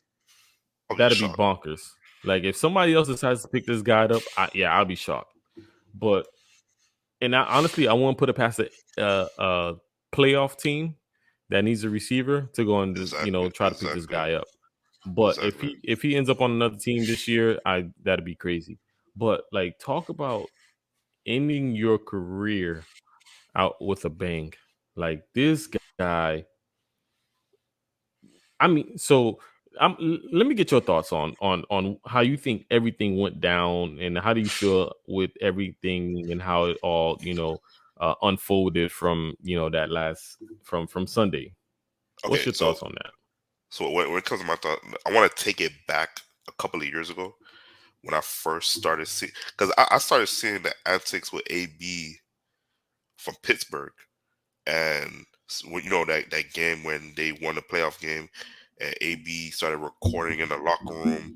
I'll be that'd be shocked. bonkers. Like if somebody else decides to pick this guy up, I'll be shocked. But honestly, I won't put it past a playoff team that needs a receiver to go and Exactly. try to pick this Exactly. guy up. But Exactly. if he ends up on another team this year, that'd be crazy. But like, talk about ending your career out with a bang. Like this guy. I mean, so let me get your thoughts on how you think everything went down, and how do you feel with everything and how it all unfolded from that last from Sunday. What's Okay. your So thoughts on that? when it comes to my thought, I want to take it back a couple of years ago when I first started seeing, because I started seeing the antics with AB from Pittsburgh, and that game when they won the playoff game, and AB started recording in the locker room,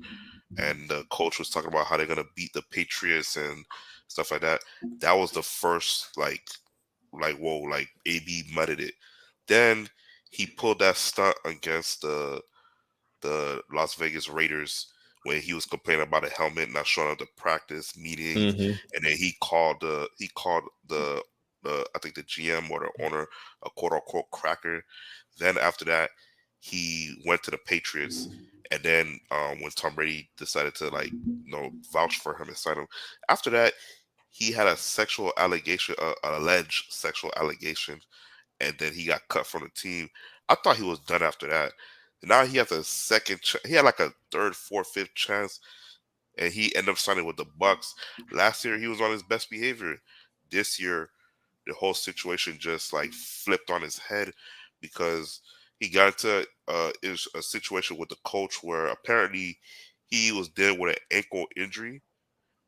and the coach was talking about how they're gonna beat the Patriots and stuff like that. That was the first whoa, like AB mudded it. Then he pulled that stunt against the Las Vegas Raiders when he was complaining about a helmet not showing up to practice meetings, Mm-hmm. and then he called the I think the GM or the owner a quote unquote cracker. Then after that, he went to the Patriots, and then when Tom Brady decided to vouch for him and sign him, after that he had a sexual allegation, an alleged sexual allegation, and then he got cut from the team. I thought he was done after that. Now he has a second. He had like a third, fourth, fifth chance, and he ended up signing with the Bucks. Last year he was on his best behavior. This year, the whole situation just like flipped on his head because he got into a situation with the coach where apparently he was dealing with an ankle injury,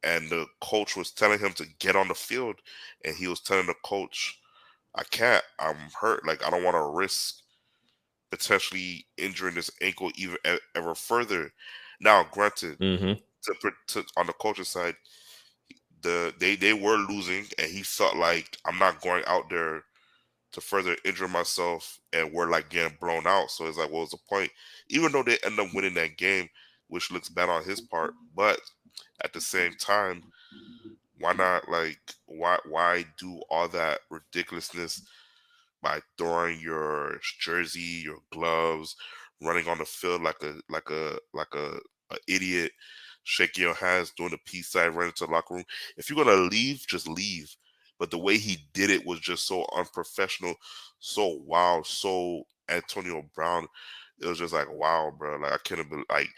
and the coach was telling him to get on the field, and he was telling the coach, I can't. I'm hurt. Like I don't want to risk potentially injuring this ankle even ever further. Now, granted, Mm-hmm. to on the coach's side, they were losing, and he felt like I'm not going out there to further injure myself, and we're like getting blown out. So it's like, what was the point? Even though they end up winning that game, which looks bad on his part, but at the same time, why not why do all that ridiculousness by throwing your jersey, your gloves, running on the field like a idiot, shaking your hands, doing the peace sign, running to the locker room. If you're gonna leave, just leave. But the way he did it was just so unprofessional, so wild, so Antonio Brown. It was just like, wow, bro. Like I couldn't believe, like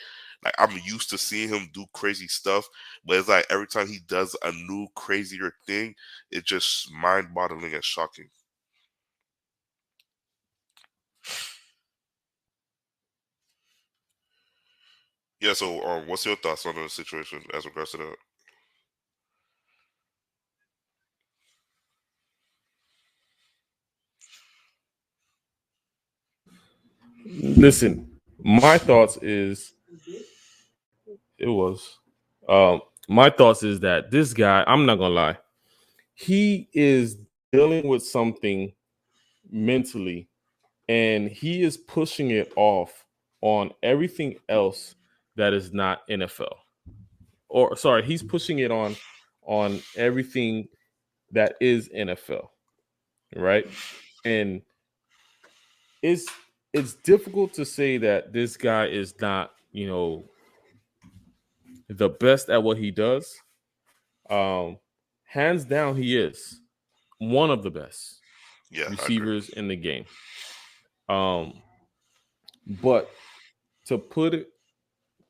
I'm used to seeing him do crazy stuff, but it's like every time he does a new crazier thing, it's just mind-boggling and shocking. Yeah. So, what's your thoughts on the situation as regards to that? Listen, my thoughts is it was my thoughts is that this guy, I'm not gonna lie, he is dealing with something mentally, and he is pushing it off on everything else that is not NFL. Or sorry, he's pushing it on everything that is NFL, right? And it's it's difficult to say that this guy is not, the best at what he does. Um, Hands down, he is one of the best Yeah, I agree. receivers in the game. Um, but to put it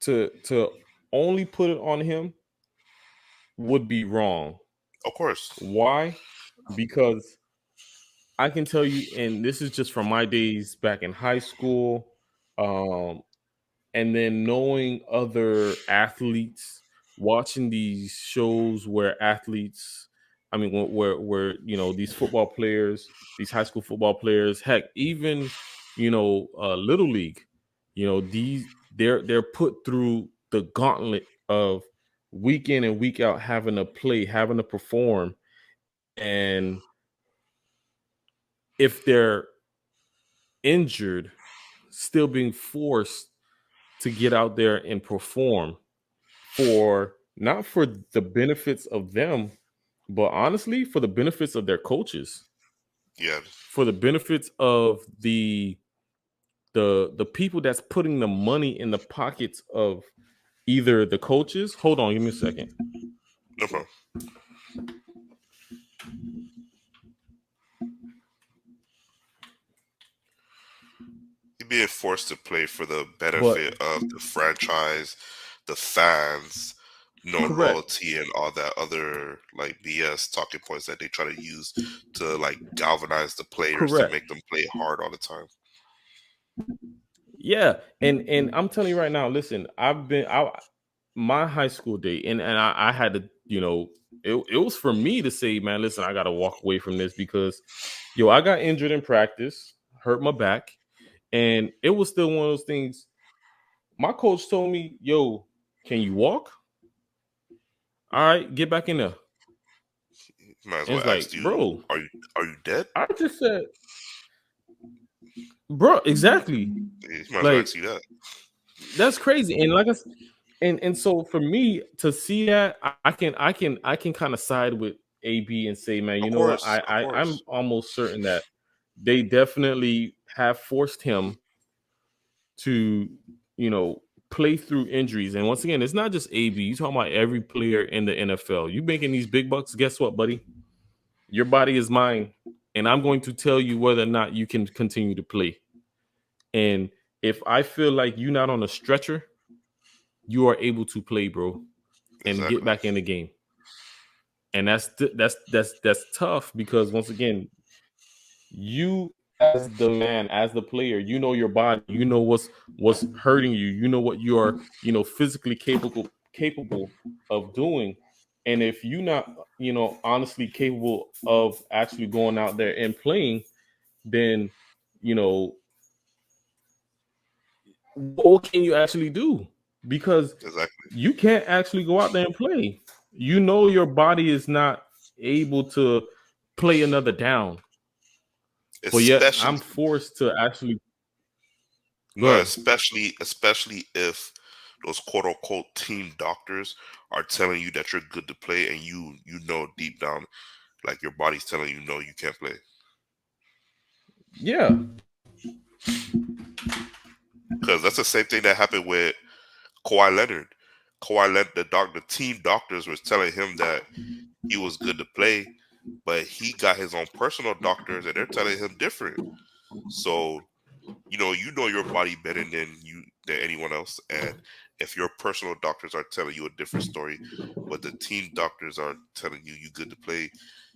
to only put it on him would be wrong. Of course. Why? Because I can tell you, and this is just from my days back in high school, and then knowing other athletes, watching these shows where athletes, I mean, where these football players, these high school football players, heck, even little league, they're put through the gauntlet of week in and week out having to play, having to perform, and if they're injured, still being forced to get out there and perform for not for the benefits of them, but honestly for the benefits of their coaches, Yeah, for the benefits of the people that's putting the money in the pockets of either the coaches. Hold on, give me a second. no problem. You're being forced to play for the benefit of the franchise, the fans, loyalty, and all that other like BS talking points that they try to use to like galvanize the players to make them play hard all the time. Yeah, and I'm telling you right now, listen, my high school day, and I had to, it was for me to say, man, listen, I got to walk away from this because, I got injured in practice, hurt my back, and it was still one of those things. My coach told me, yo, can you walk? All right, get back in there. Might as well ask you, bro, are you dead? I just said, bro, exactly. Might as well ask you that. That's crazy. And like I said, and so for me to see that, I can kind of side with AB and say, man, you know what? I'm almost certain that they definitely have forced him to, play through injuries. And once again, it's not just AB. You talking about every player in the NFL. You making these big bucks? Guess what, buddy? Your body is mine, and I'm going to tell you whether or not you can continue to play. And if I feel like you're not on a stretcher, you are able to play, bro, and get back in the game. And that's tough because once again, you as the man, as the player, you know your body, you know what's hurting you, you know what you are, physically capable of doing. And if you're not, honestly capable of actually going out there and playing, then, what can you actually do? Because you can't actually go out there and play. You know your body is not able to play another down. But yet I'm forced to actually. Especially if those quote unquote team doctors are telling you that you're good to play, and you know deep down, like your body's telling you no, you can't play. Yeah. Because that's the same thing that happened with Kawhi Leonard. The team doctors was telling him that he was good to play, but he got his own personal doctors, and they're telling him different. So, you know your body better than anyone else, and if your personal doctors are telling you a different story, but the team doctors are telling you good to play,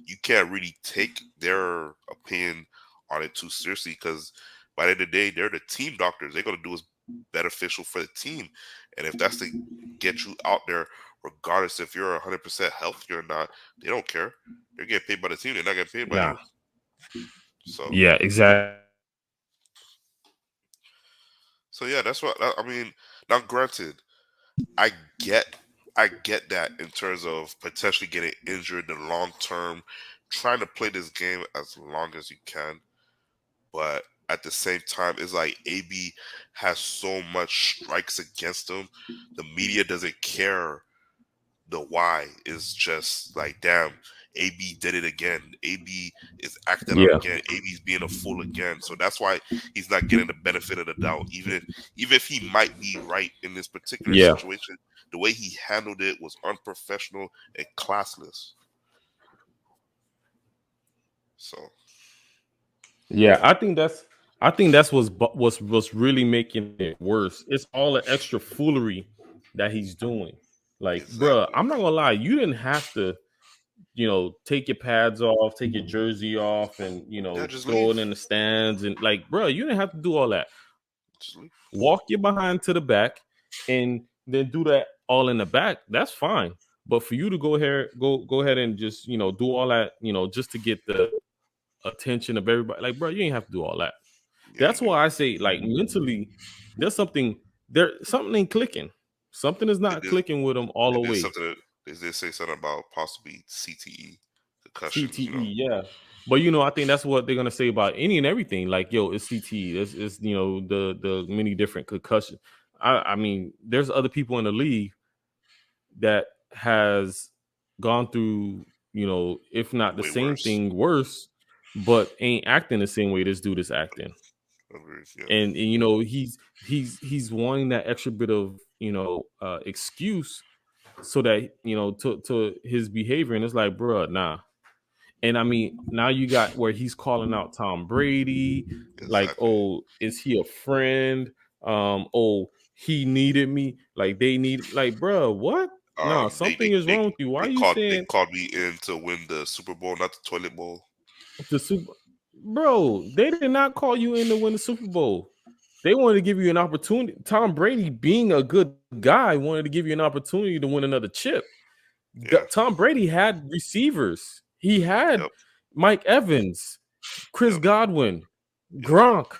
you can't really take their opinion on it too seriously, because by the end of the day, they're the team doctors. They're going to do what's beneficial for the team, and if that's to get you out there, regardless if you're 100% healthy or not, they don't care. They're getting paid by the team. They're not getting paid by you. So yeah, exactly. So yeah, that's what I mean. Now, granted, I get that in terms of potentially getting injured in the long term, trying to play this game as long as you can, but at the same time, it's like AB has so much strikes against him. The media doesn't care. The why is just like, damn, AB did it again. AB is acting up again. AB's being a fool again. So that's why he's not getting the benefit of the doubt. Even if he might be right in this particular situation, the way he handled it was unprofessional and classless. So yeah, I think that's what's really making it worse. It's all the extra foolery that he's doing. Like, bruh, I'm not gonna lie, you didn't have to take your pads off, take your jersey off, and Yeah, just throw leave. it in the stands, and like, bro, you didn't have to do all that. Just leave. Walk your behind to the back, and then do that all in the back. That's fine. But for you to go ahead and just do all that, just to get the attention of everybody, like, bro, you ain't have to do all that. Yeah, you That's did. why I say, like, mentally, something ain't clicking. Something is They not did. clicking with them all They the did way. something. They did say something about possibly CTE, concussions. CTE, yeah. But I think that's what they're gonna say about any and everything. Like, yo, it's CTE. It's the many different concussions. I mean, there's other people in the league that has gone through, if not the Way same worse. thing, worse, but ain't acting the same way this dude is acting. Agreed. Yeah. And he's wanting that extra bit of excuse so that to his behavior, and it's like, bro, nah. And I mean, now you got where he's calling out Tom Brady, like, Exactly. oh, is he a friend? Oh, he needed me, like they need, like, bro, what? No, They something is wrong with you. Why are you they saying called me in to win the Super Bowl, not the toilet bowl. the Super? Bro, they did not call you in to win the Super Bowl. They wanted to give you an opportunity. Tom Brady, being a good guy, wanted to give you an opportunity to win another chip. Yeah. Tom Brady had receivers. He had Yep. Mike Evans, Chris Yep. Godwin, Yep. Gronk.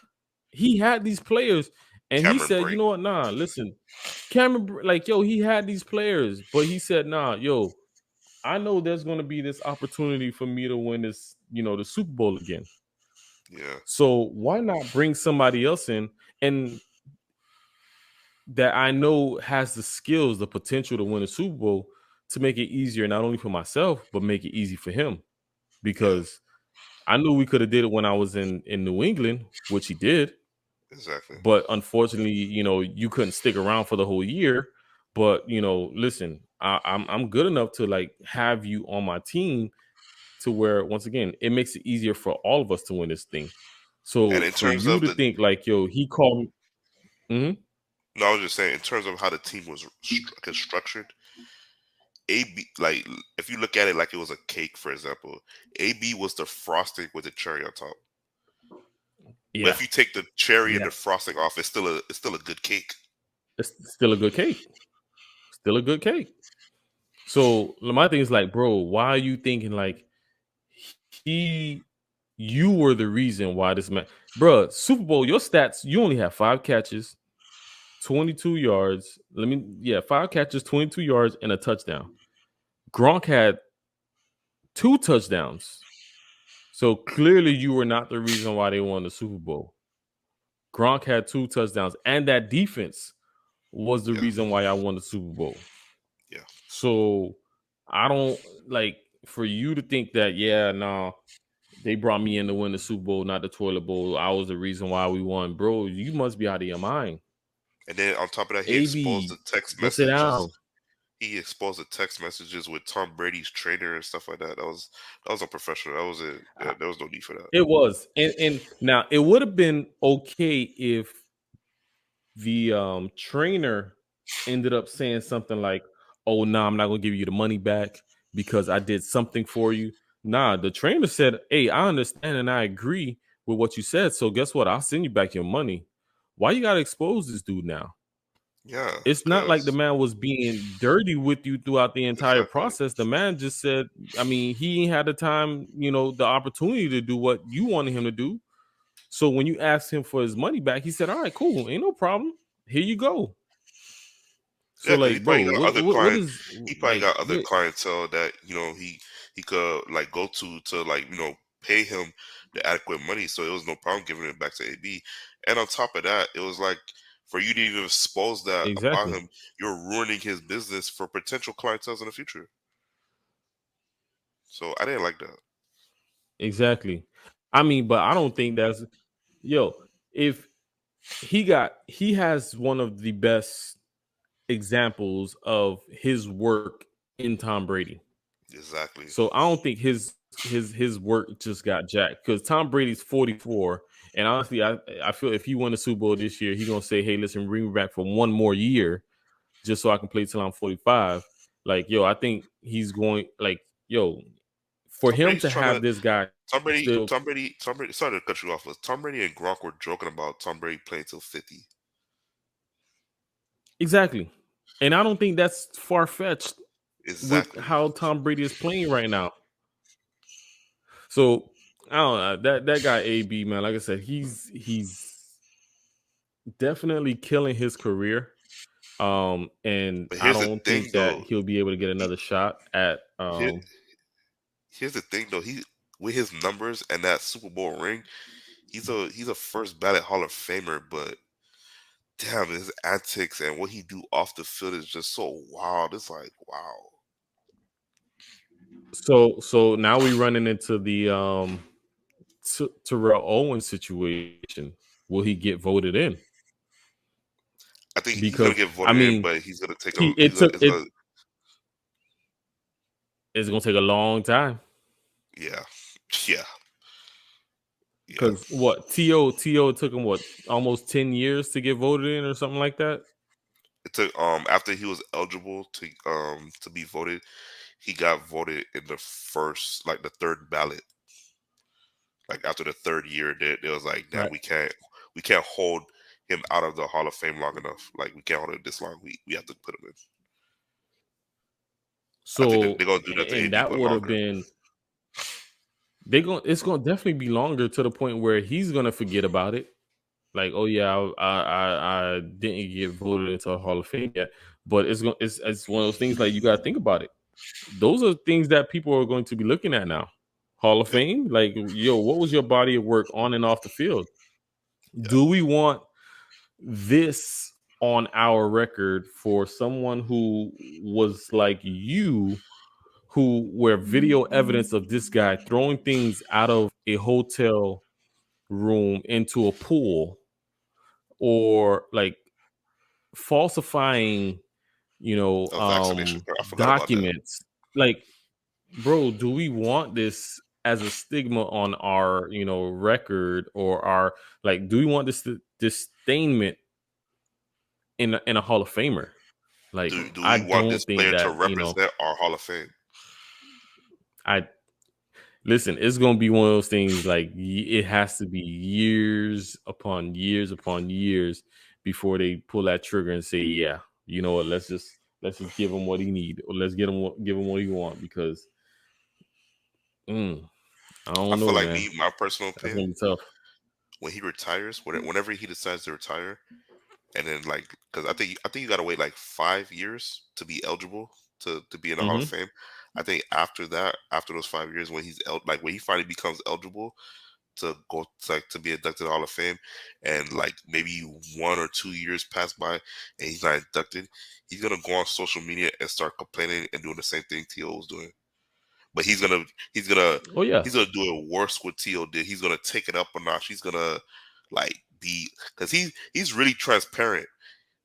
He had these players, and he Cameron said, "You Brate. know what? Nah, listen, Cameron, like, yo, he had these players, but he said, nah, yo, I know there's going to be this opportunity for me to win this, the Super Bowl again. Yeah. So why not bring somebody else in and that I know has the skills, the potential to win a Super Bowl, to make it easier not only for myself but make it easy for him, Yeah. because I knew we could have did it when I was in New England, which he did, Exactly. but unfortunately, you couldn't stick around for the whole year. But listen, I'm good enough to like have you on my team to where, once again, it makes it easier for all of us to win this thing. And So in for terms you of to the, think like, yo, he called me. Mhm. no, I was just saying, in terms of how the team was structured, AB, like, if you look at it like it was a cake, for example, AB was the frosting with the cherry on top. But Yeah, if you take the cherry and yeah, the frosting off, it's still a good cake. it's still a good cake. Still a good cake. So my thing is like, bro, why are you thinking like he, you were the reason why this man, bro? Super Bowl, your stats, you only have 5 catches, 22 yards. 5 catches, 22 yards, and a touchdown. Gronk had 2 touchdowns. So clearly, you were not the reason why they won the Super Bowl. Gronk had 2 touchdowns, and that defense was the Yeah. reason why I won the Super Bowl. Yeah. So I don't like for you to think that, yeah, no, they brought me in to win the Super Bowl, not the toilet bowl. I was the reason why we won, bro. You must be out of your mind. And then on top of that, he exposed AB, the text go sit messages. down. He exposed the text messages with Tom Brady's trainer and stuff like that. That was unprofessional. That was it. There was no need for that. It was, and now it would have been okay if the trainer ended up saying something like, "Oh, no, I'm not gonna give you the money back because I did something for you." Nah, the trainer said, "Hey, I understand and I agree with what you said. So guess what? I'll send you back your money." Why you gotta expose this dude now? Yeah, It's not like the because man was being dirty with you throughout the entire exactly. process. The man just said, I mean, he ain't had the time, the opportunity to do what you wanted him to do. So when you asked him for his money back, he said, "All right, cool, ain't no problem. Here you go." So Yeah, because he like, bro, probably got other what client. is He probably like? got other clientele that he could like go to like pay him the adequate money. So it was no problem giving it back to AB. And on top of that, it was like for you to even expose that about Exactly, him, you're ruining his business for potential clientele in the future. So I didn't like that. exactly. I mean, but I don't think that's yo. If he has one of the best examples of his work in Tom Brady. Exactly. So I don't think his work just got jacked, because Tom Brady's 44, and honestly, I feel if he won the Super Bowl this year, he's gonna say, "Hey, listen, bring me back for one more year, just so I can play till I'm 45." Like, yo, I think he's going like, yo. for Tom him Brady's to trying have to. this guy still. Tom Brady. Sorry to cut you off, but Tom Brady and Gronk were joking about Tom Brady playing till 50. Exactly. And I don't think that's far fetched with Exactly. how Tom Brady is playing right now. So I don't know that guy AB, man. Like I said, he's definitely killing his career. And But I here's the don't thing, think that though. he'll be able to get He, another shot at here, here's the thing, though. He with his numbers and that Super Bowl ring, he's a first ballot Hall of Famer. But damn, his antics and what he do off the field is just so wild. It's like wow. so now we running into the Terrell Owens situation. Will he get voted in? I think he's gonna Because get I voted in, mean, but he's gonna take a. he it took it. It's gonna take a long time. Yeah, yeah, yeah. Because what To took him almost 10 years to get voted in or something like that. It took after he was eligible to be voted, he got voted in the first like the third ballot. Like after the third year, they was like, "Damn, Right. we can't hold him out of the Hall of Fame long enough. Like we can't hold him this long. We have to put him in." I think So they're gonna do that to and AB, that but would have longer. been it's gonna definitely be longer to the point where he's gonna forget about it. Like, oh yeah, I didn't get voted into a Hall of Fame yet, but it's one of those things like you gotta think about it. Those are things that people are going to be looking at now. Hall of Yep. Fame, like yo, what was your body of work on and off the field? Yeah. Do we want this on our record for someone who was like you, who were video evidence of this guy throwing things out of a hotel room into a pool, or like falsifying, A vaccination card. I forgot about that. documents? Like, bro, do we want this as a stigma on our, record, or our, like, do we want this disdainment in a Hall of Famer? Like, Do I we want this don't think player to that, represent our Hall of Fame? I listen, it's gonna be one of those things like it has to be years upon years before they pull that trigger and say, yeah, you know what, let's just give him what he need, or let's give him what he want, because I I don't feel know, like man. my personal That's opinion, gonna be tough. when he retires, whenever he decides to retire, and then like because I think you gotta wait like 5 years to be eligible to be in the Hall of Hmm. Fame. I think after that, after those 5 years, when like when he finally becomes eligible to go to be inducted to the Hall of Fame, and like maybe 1 or 2 years pass by and he's not inducted, he's gonna go on social media and start complaining and doing the same thing T.O. was doing. But he's gonna Oh yeah. he's gonna do it worse what T.O. did. He's gonna take it up a notch. He's gonna like be because he's really transparent.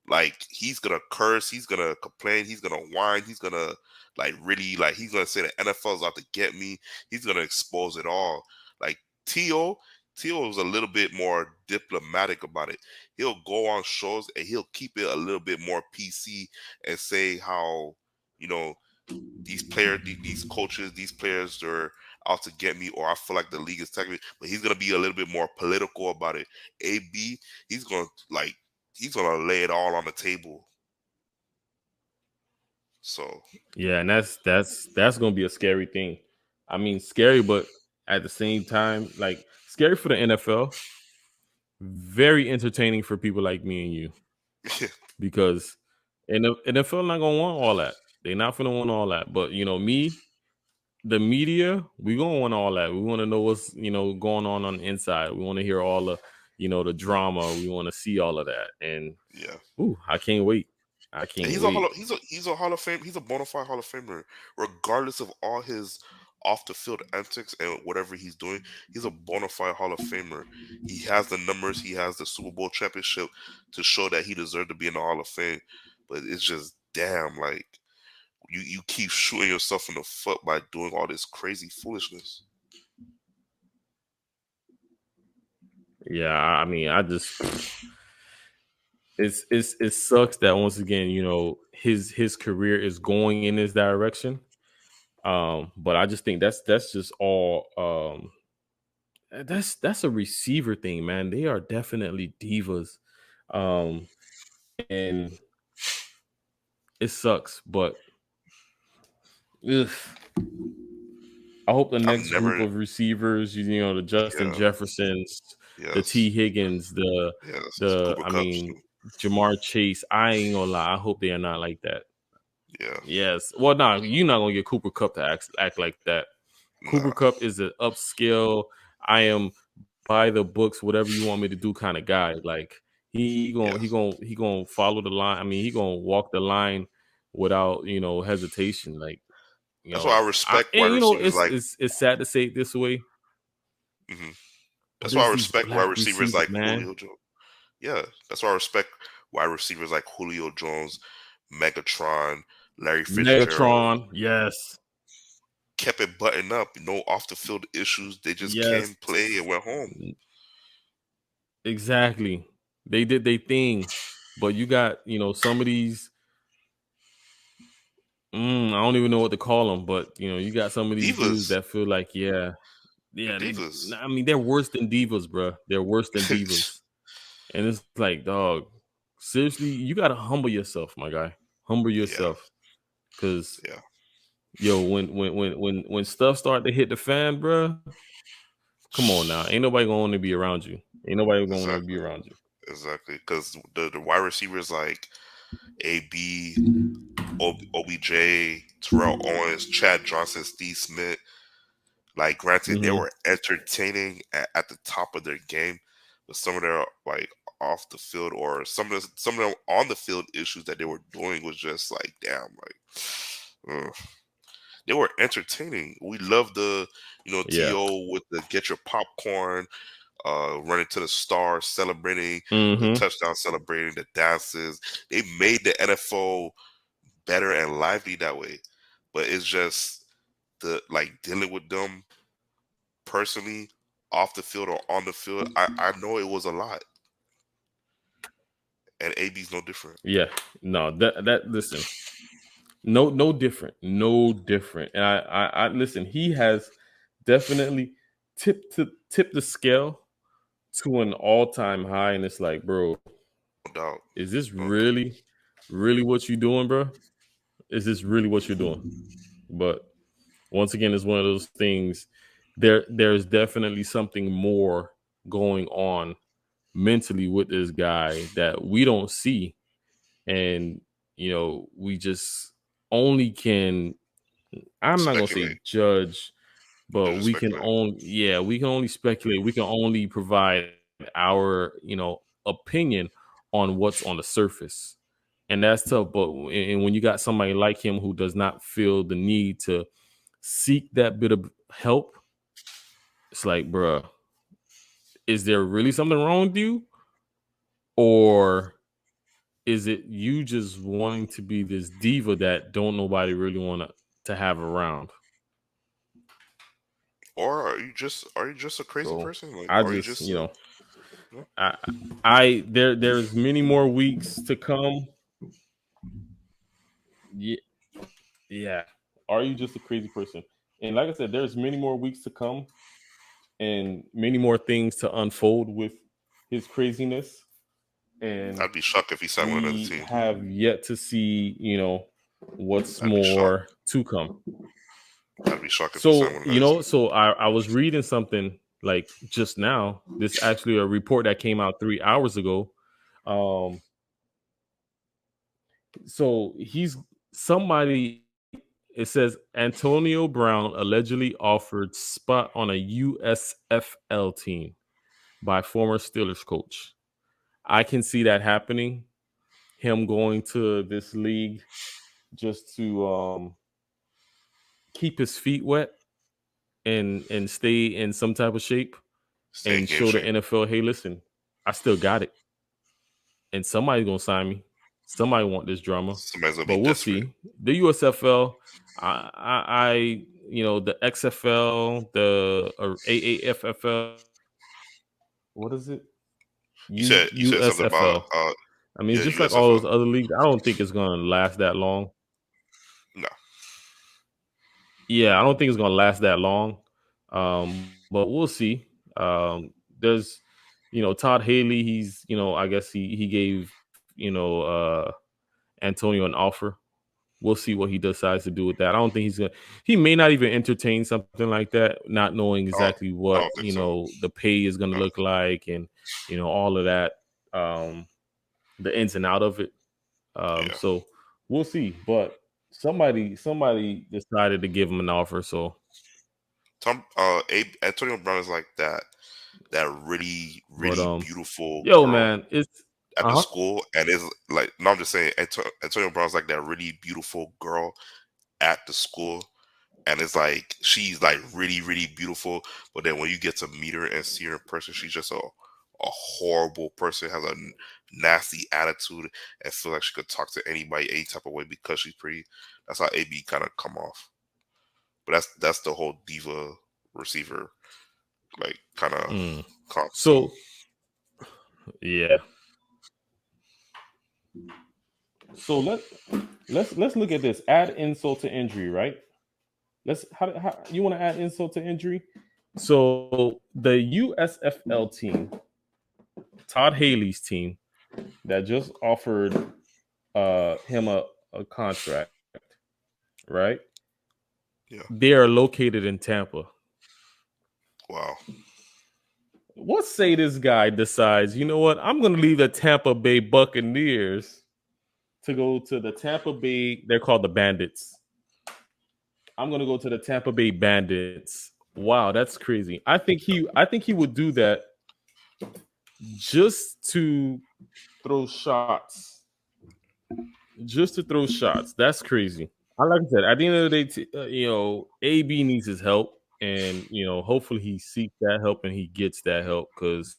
Like he's gonna curse, he's gonna complain, he's gonna whine, he's gonna like really like he's gonna say the NFL's out to get me. He's gonna expose it all. Like T.O. T.O. was a little bit more diplomatic about it. He'll go on shows and he'll keep it a little bit more PC and say how, you know, these players, these coaches, these players are out to get me, or I feel like the league is taking me. But he's gonna be a little bit more political about it. AB, he's gonna like he's gonna lay it all on the table. So Yeah, and that's gonna be a scary thing. I mean, scary, but at the same time, like, scary for the NFL, very entertaining for people like me and you, because in the NFL not gonna want all that. They're not gonna want all that. But me, the media, we gonna want all that. We want to know what's going on the inside. We want to hear all the the drama. We want to see all of that. And yeah. I can't wait. I And can't he's a wait. he's a Hall of Fame. He's a bona fide Hall of Famer, regardless of all his off the field antics and whatever he's doing. He's a bona fide Hall of Famer. He has the numbers. He has the Super Bowl championship to show that he deserved to be in the Hall of Fame. But it's just damn, like you keep shooting yourself in the foot by doing all this crazy foolishness. Yeah, I mean, I just it sucks that once again, his career is going in this direction. But I just think that's just all. That's a receiver thing, man. They are definitely divas, and it sucks. But ugh, I hope the I've next group never. of receivers, the Justin Yeah. Jeffersons, the T. Yes. Higgins, Yes. Cooper Cups. Jamar Chase. I ain't gonna lie. I hope they are not like that. Yeah. Yes. Well, nah, you're not gonna get Cooper Cup to act like that. Cooper Nah. Cup is an upscale. I am by the books, whatever you want me to do kind of guy. Like Yes. he gonna follow the line. I mean, he gonna walk the line without hesitation. Like That's why I respect wide and receivers like. it's sad to say it this way, hmm but That's why I there's these respect wide black receivers receivers, like man. Julio Jones. Yeah, that's why I respect wide receivers like Julio Jones, Megatron, Larry Fitzgerald. Megatron, yes, Kept it buttoned up, no off the field issues. They just yes, came, play, and went home. exactly. They did their thing, but you got some of these. I don't even know what to call them, but you got some of these dudes Divas. that feel like, yeah, They're yeah. divas. I mean, they're worse than divas, bro. They're worse than divas, and it's like, dog, seriously, you gotta humble yourself, my guy. Humble Yeah, yourself, because yeah, when stuff start to hit the fan, bro, come on now, ain't nobody gonna want to be around you. Ain't nobody gonna want to be exactly, around you. exactly. Because the wide receivers like AB, OBJ, Terrell Owens, Chad Johnson, Steve Smith. Like, granted, they Mm-hmm. were entertaining at the top of their game, but some of their like off the field or some of them on the field issues that they were doing was just like, damn, like they were entertaining. We love the Yeah. To with the get your popcorn, running to the star, celebrating the Mm-hmm. touchdown, celebrating the dances. They made the NFL better and lively that way, but it's just the like dealing with them personally off the field or on the field. I know it was a lot, and AB's no different. Yeah. No, that listen. No different. No different. And I listen, he has definitely tipped the scale to an all-time high. And it's like, bro, No doubt. is this No doubt. really what you're doing, bro? Is this really what you're doing? But once again, it's one of those things. There's definitely something more going on mentally with this guy that we don't see. And we just only can, I'm not gonna say Speculate. judge, but Just speculate. we can only speculate. We can only provide our opinion on what's on the surface, and that's tough. But and when you got somebody like him who does not feel the need to seek that bit of help, it's like, bruh, is there really something wrong with you, or is it you just wanting to be this diva that don't nobody really want to have around? Or are you just a crazy So person? Like, I are you just, just no? there's many more weeks to come. Yeah, yeah. Are you just a crazy person? And like I said, there's many more weeks to come and many more things to unfold with his craziness. And I'd be shocked if he signed with another we team. have yet to see, what's I'd be shocked. more to come. I'd be shocked if he signed So, with another team. I was reading something like just now. This actually a report that came out 3 hours ago. Um, so he's somebody. It says Antonio Brown allegedly offered spot on a USFL team by former Steelers coach. I can see that happening. Him going to this league just to keep his feet wet and stay in some type of shape Stay in and game show the shape. NFL, hey, listen, I still got it. And somebody's gonna sign me. Somebody want this drama. Somebody's gonna But be we'll desperate. see. The USFL, the XFL, the AAFFL, what is it? You said something about USFL. I mean, yeah, just like all USFL. those other leagues, I don't think it's gonna last that long. No, Yeah, I don't think it's gonna last that long. But we'll see. There's, Todd Haley. He's, I guess he gave, Antonio an offer. We'll see what he decides to do with that. I don't think he's gonna. He may not even entertain something like that, not knowing Oh, exactly I what don't think so. the pay is going to No. look like, and all of that, the ins and out of it. Yeah. So we'll see. But somebody decided to give him an offer. So, Antonio Brown is like that really but beautiful yo, girl man, it's at the uh huh. school, and it's like no, I'm just saying Antonio Brown's like that really beautiful girl at the school, and it's like she's like really beautiful, but then when you get to meet her and see her in person, she's just a horrible person, has a nasty attitude, and feel like she could talk to anybody any type of way because she's pretty. That's how AB kind of come off. But that's the whole diva receiver like kind of Mm. concept. So yeah. So let's look at this. Add insult to injury, right? Let's how you want to add insult to injury? So the USFL team, Todd Haley's team, that just offered him a contract, right? Yeah. They are located in Tampa. Wow. What say this guy decides, you know what? I'm going to leave the Tampa Bay Buccaneers to go to the Tampa Bay. They're called the Bandits. I'm going to go to the Tampa Bay Bandits. Wow, that's crazy. I think he would do that just to throw shots. Just to throw shots. That's crazy. Like I said, at the end of the day, AB needs his help, and hopefully he seeks that help and he gets that help because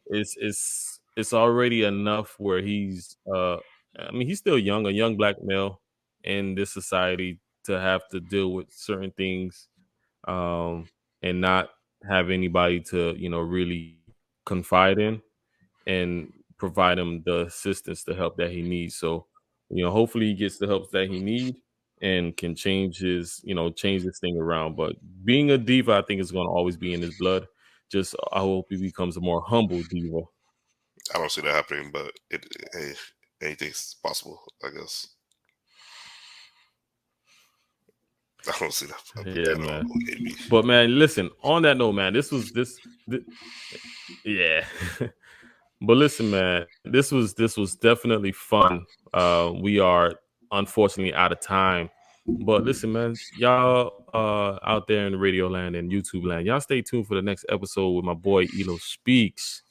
it's already enough where he's I mean he's still young, a young black male in this society to have to deal with certain things, and not have anybody to really confide in and provide him the assistance, the help that he needs. So, hopefully he gets the help that he needs and can change this thing around. But being a diva, I think is going to always be in his blood. Just I hope he becomes a more humble diva. I don't see that happening, but hey, anything's possible, I guess. I don't see that Yeah, at all. man. AB. But man, listen. On that note, man, yeah. But listen, man, this was definitely fun. We are unfortunately out of time. But listen, man, y'all out there in the radio land and YouTube land, y'all stay tuned for the next episode with my boy Elo Speaks.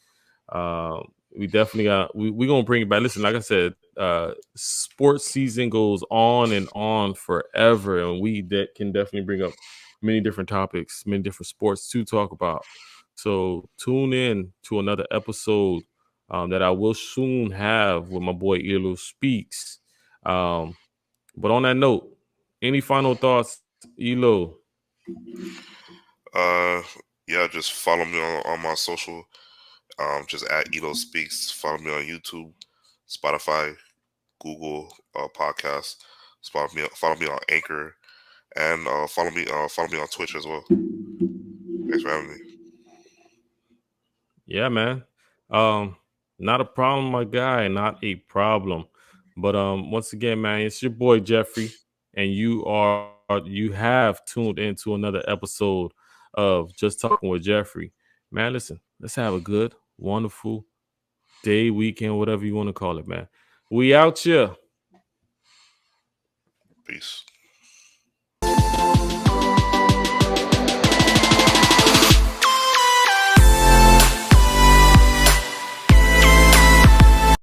We definitely got we gonna bring it back. Listen, like I said, sports season goes on and on forever, and we can definitely bring up many different topics, many different sports to talk about. So tune in to another episode that I will soon have with my boy Elo Speaks. But on that note, any final thoughts, Elo? Uh, yeah, just follow me on my social. Just at Elo Speaks. Follow me on YouTube, Spotify, Google Podcasts. Follow me on Anchor, and follow me on Twitch as well. Thanks for having me. Yeah, man. Not a problem, my guy. Not a problem. But once again, man, it's your boy Jeffrey, and you have tuned into another episode of Just Talking with Jeffrey. Man, listen, let's have a good, wonderful day, weekend, whatever you want to call it, man. We out here. Peace.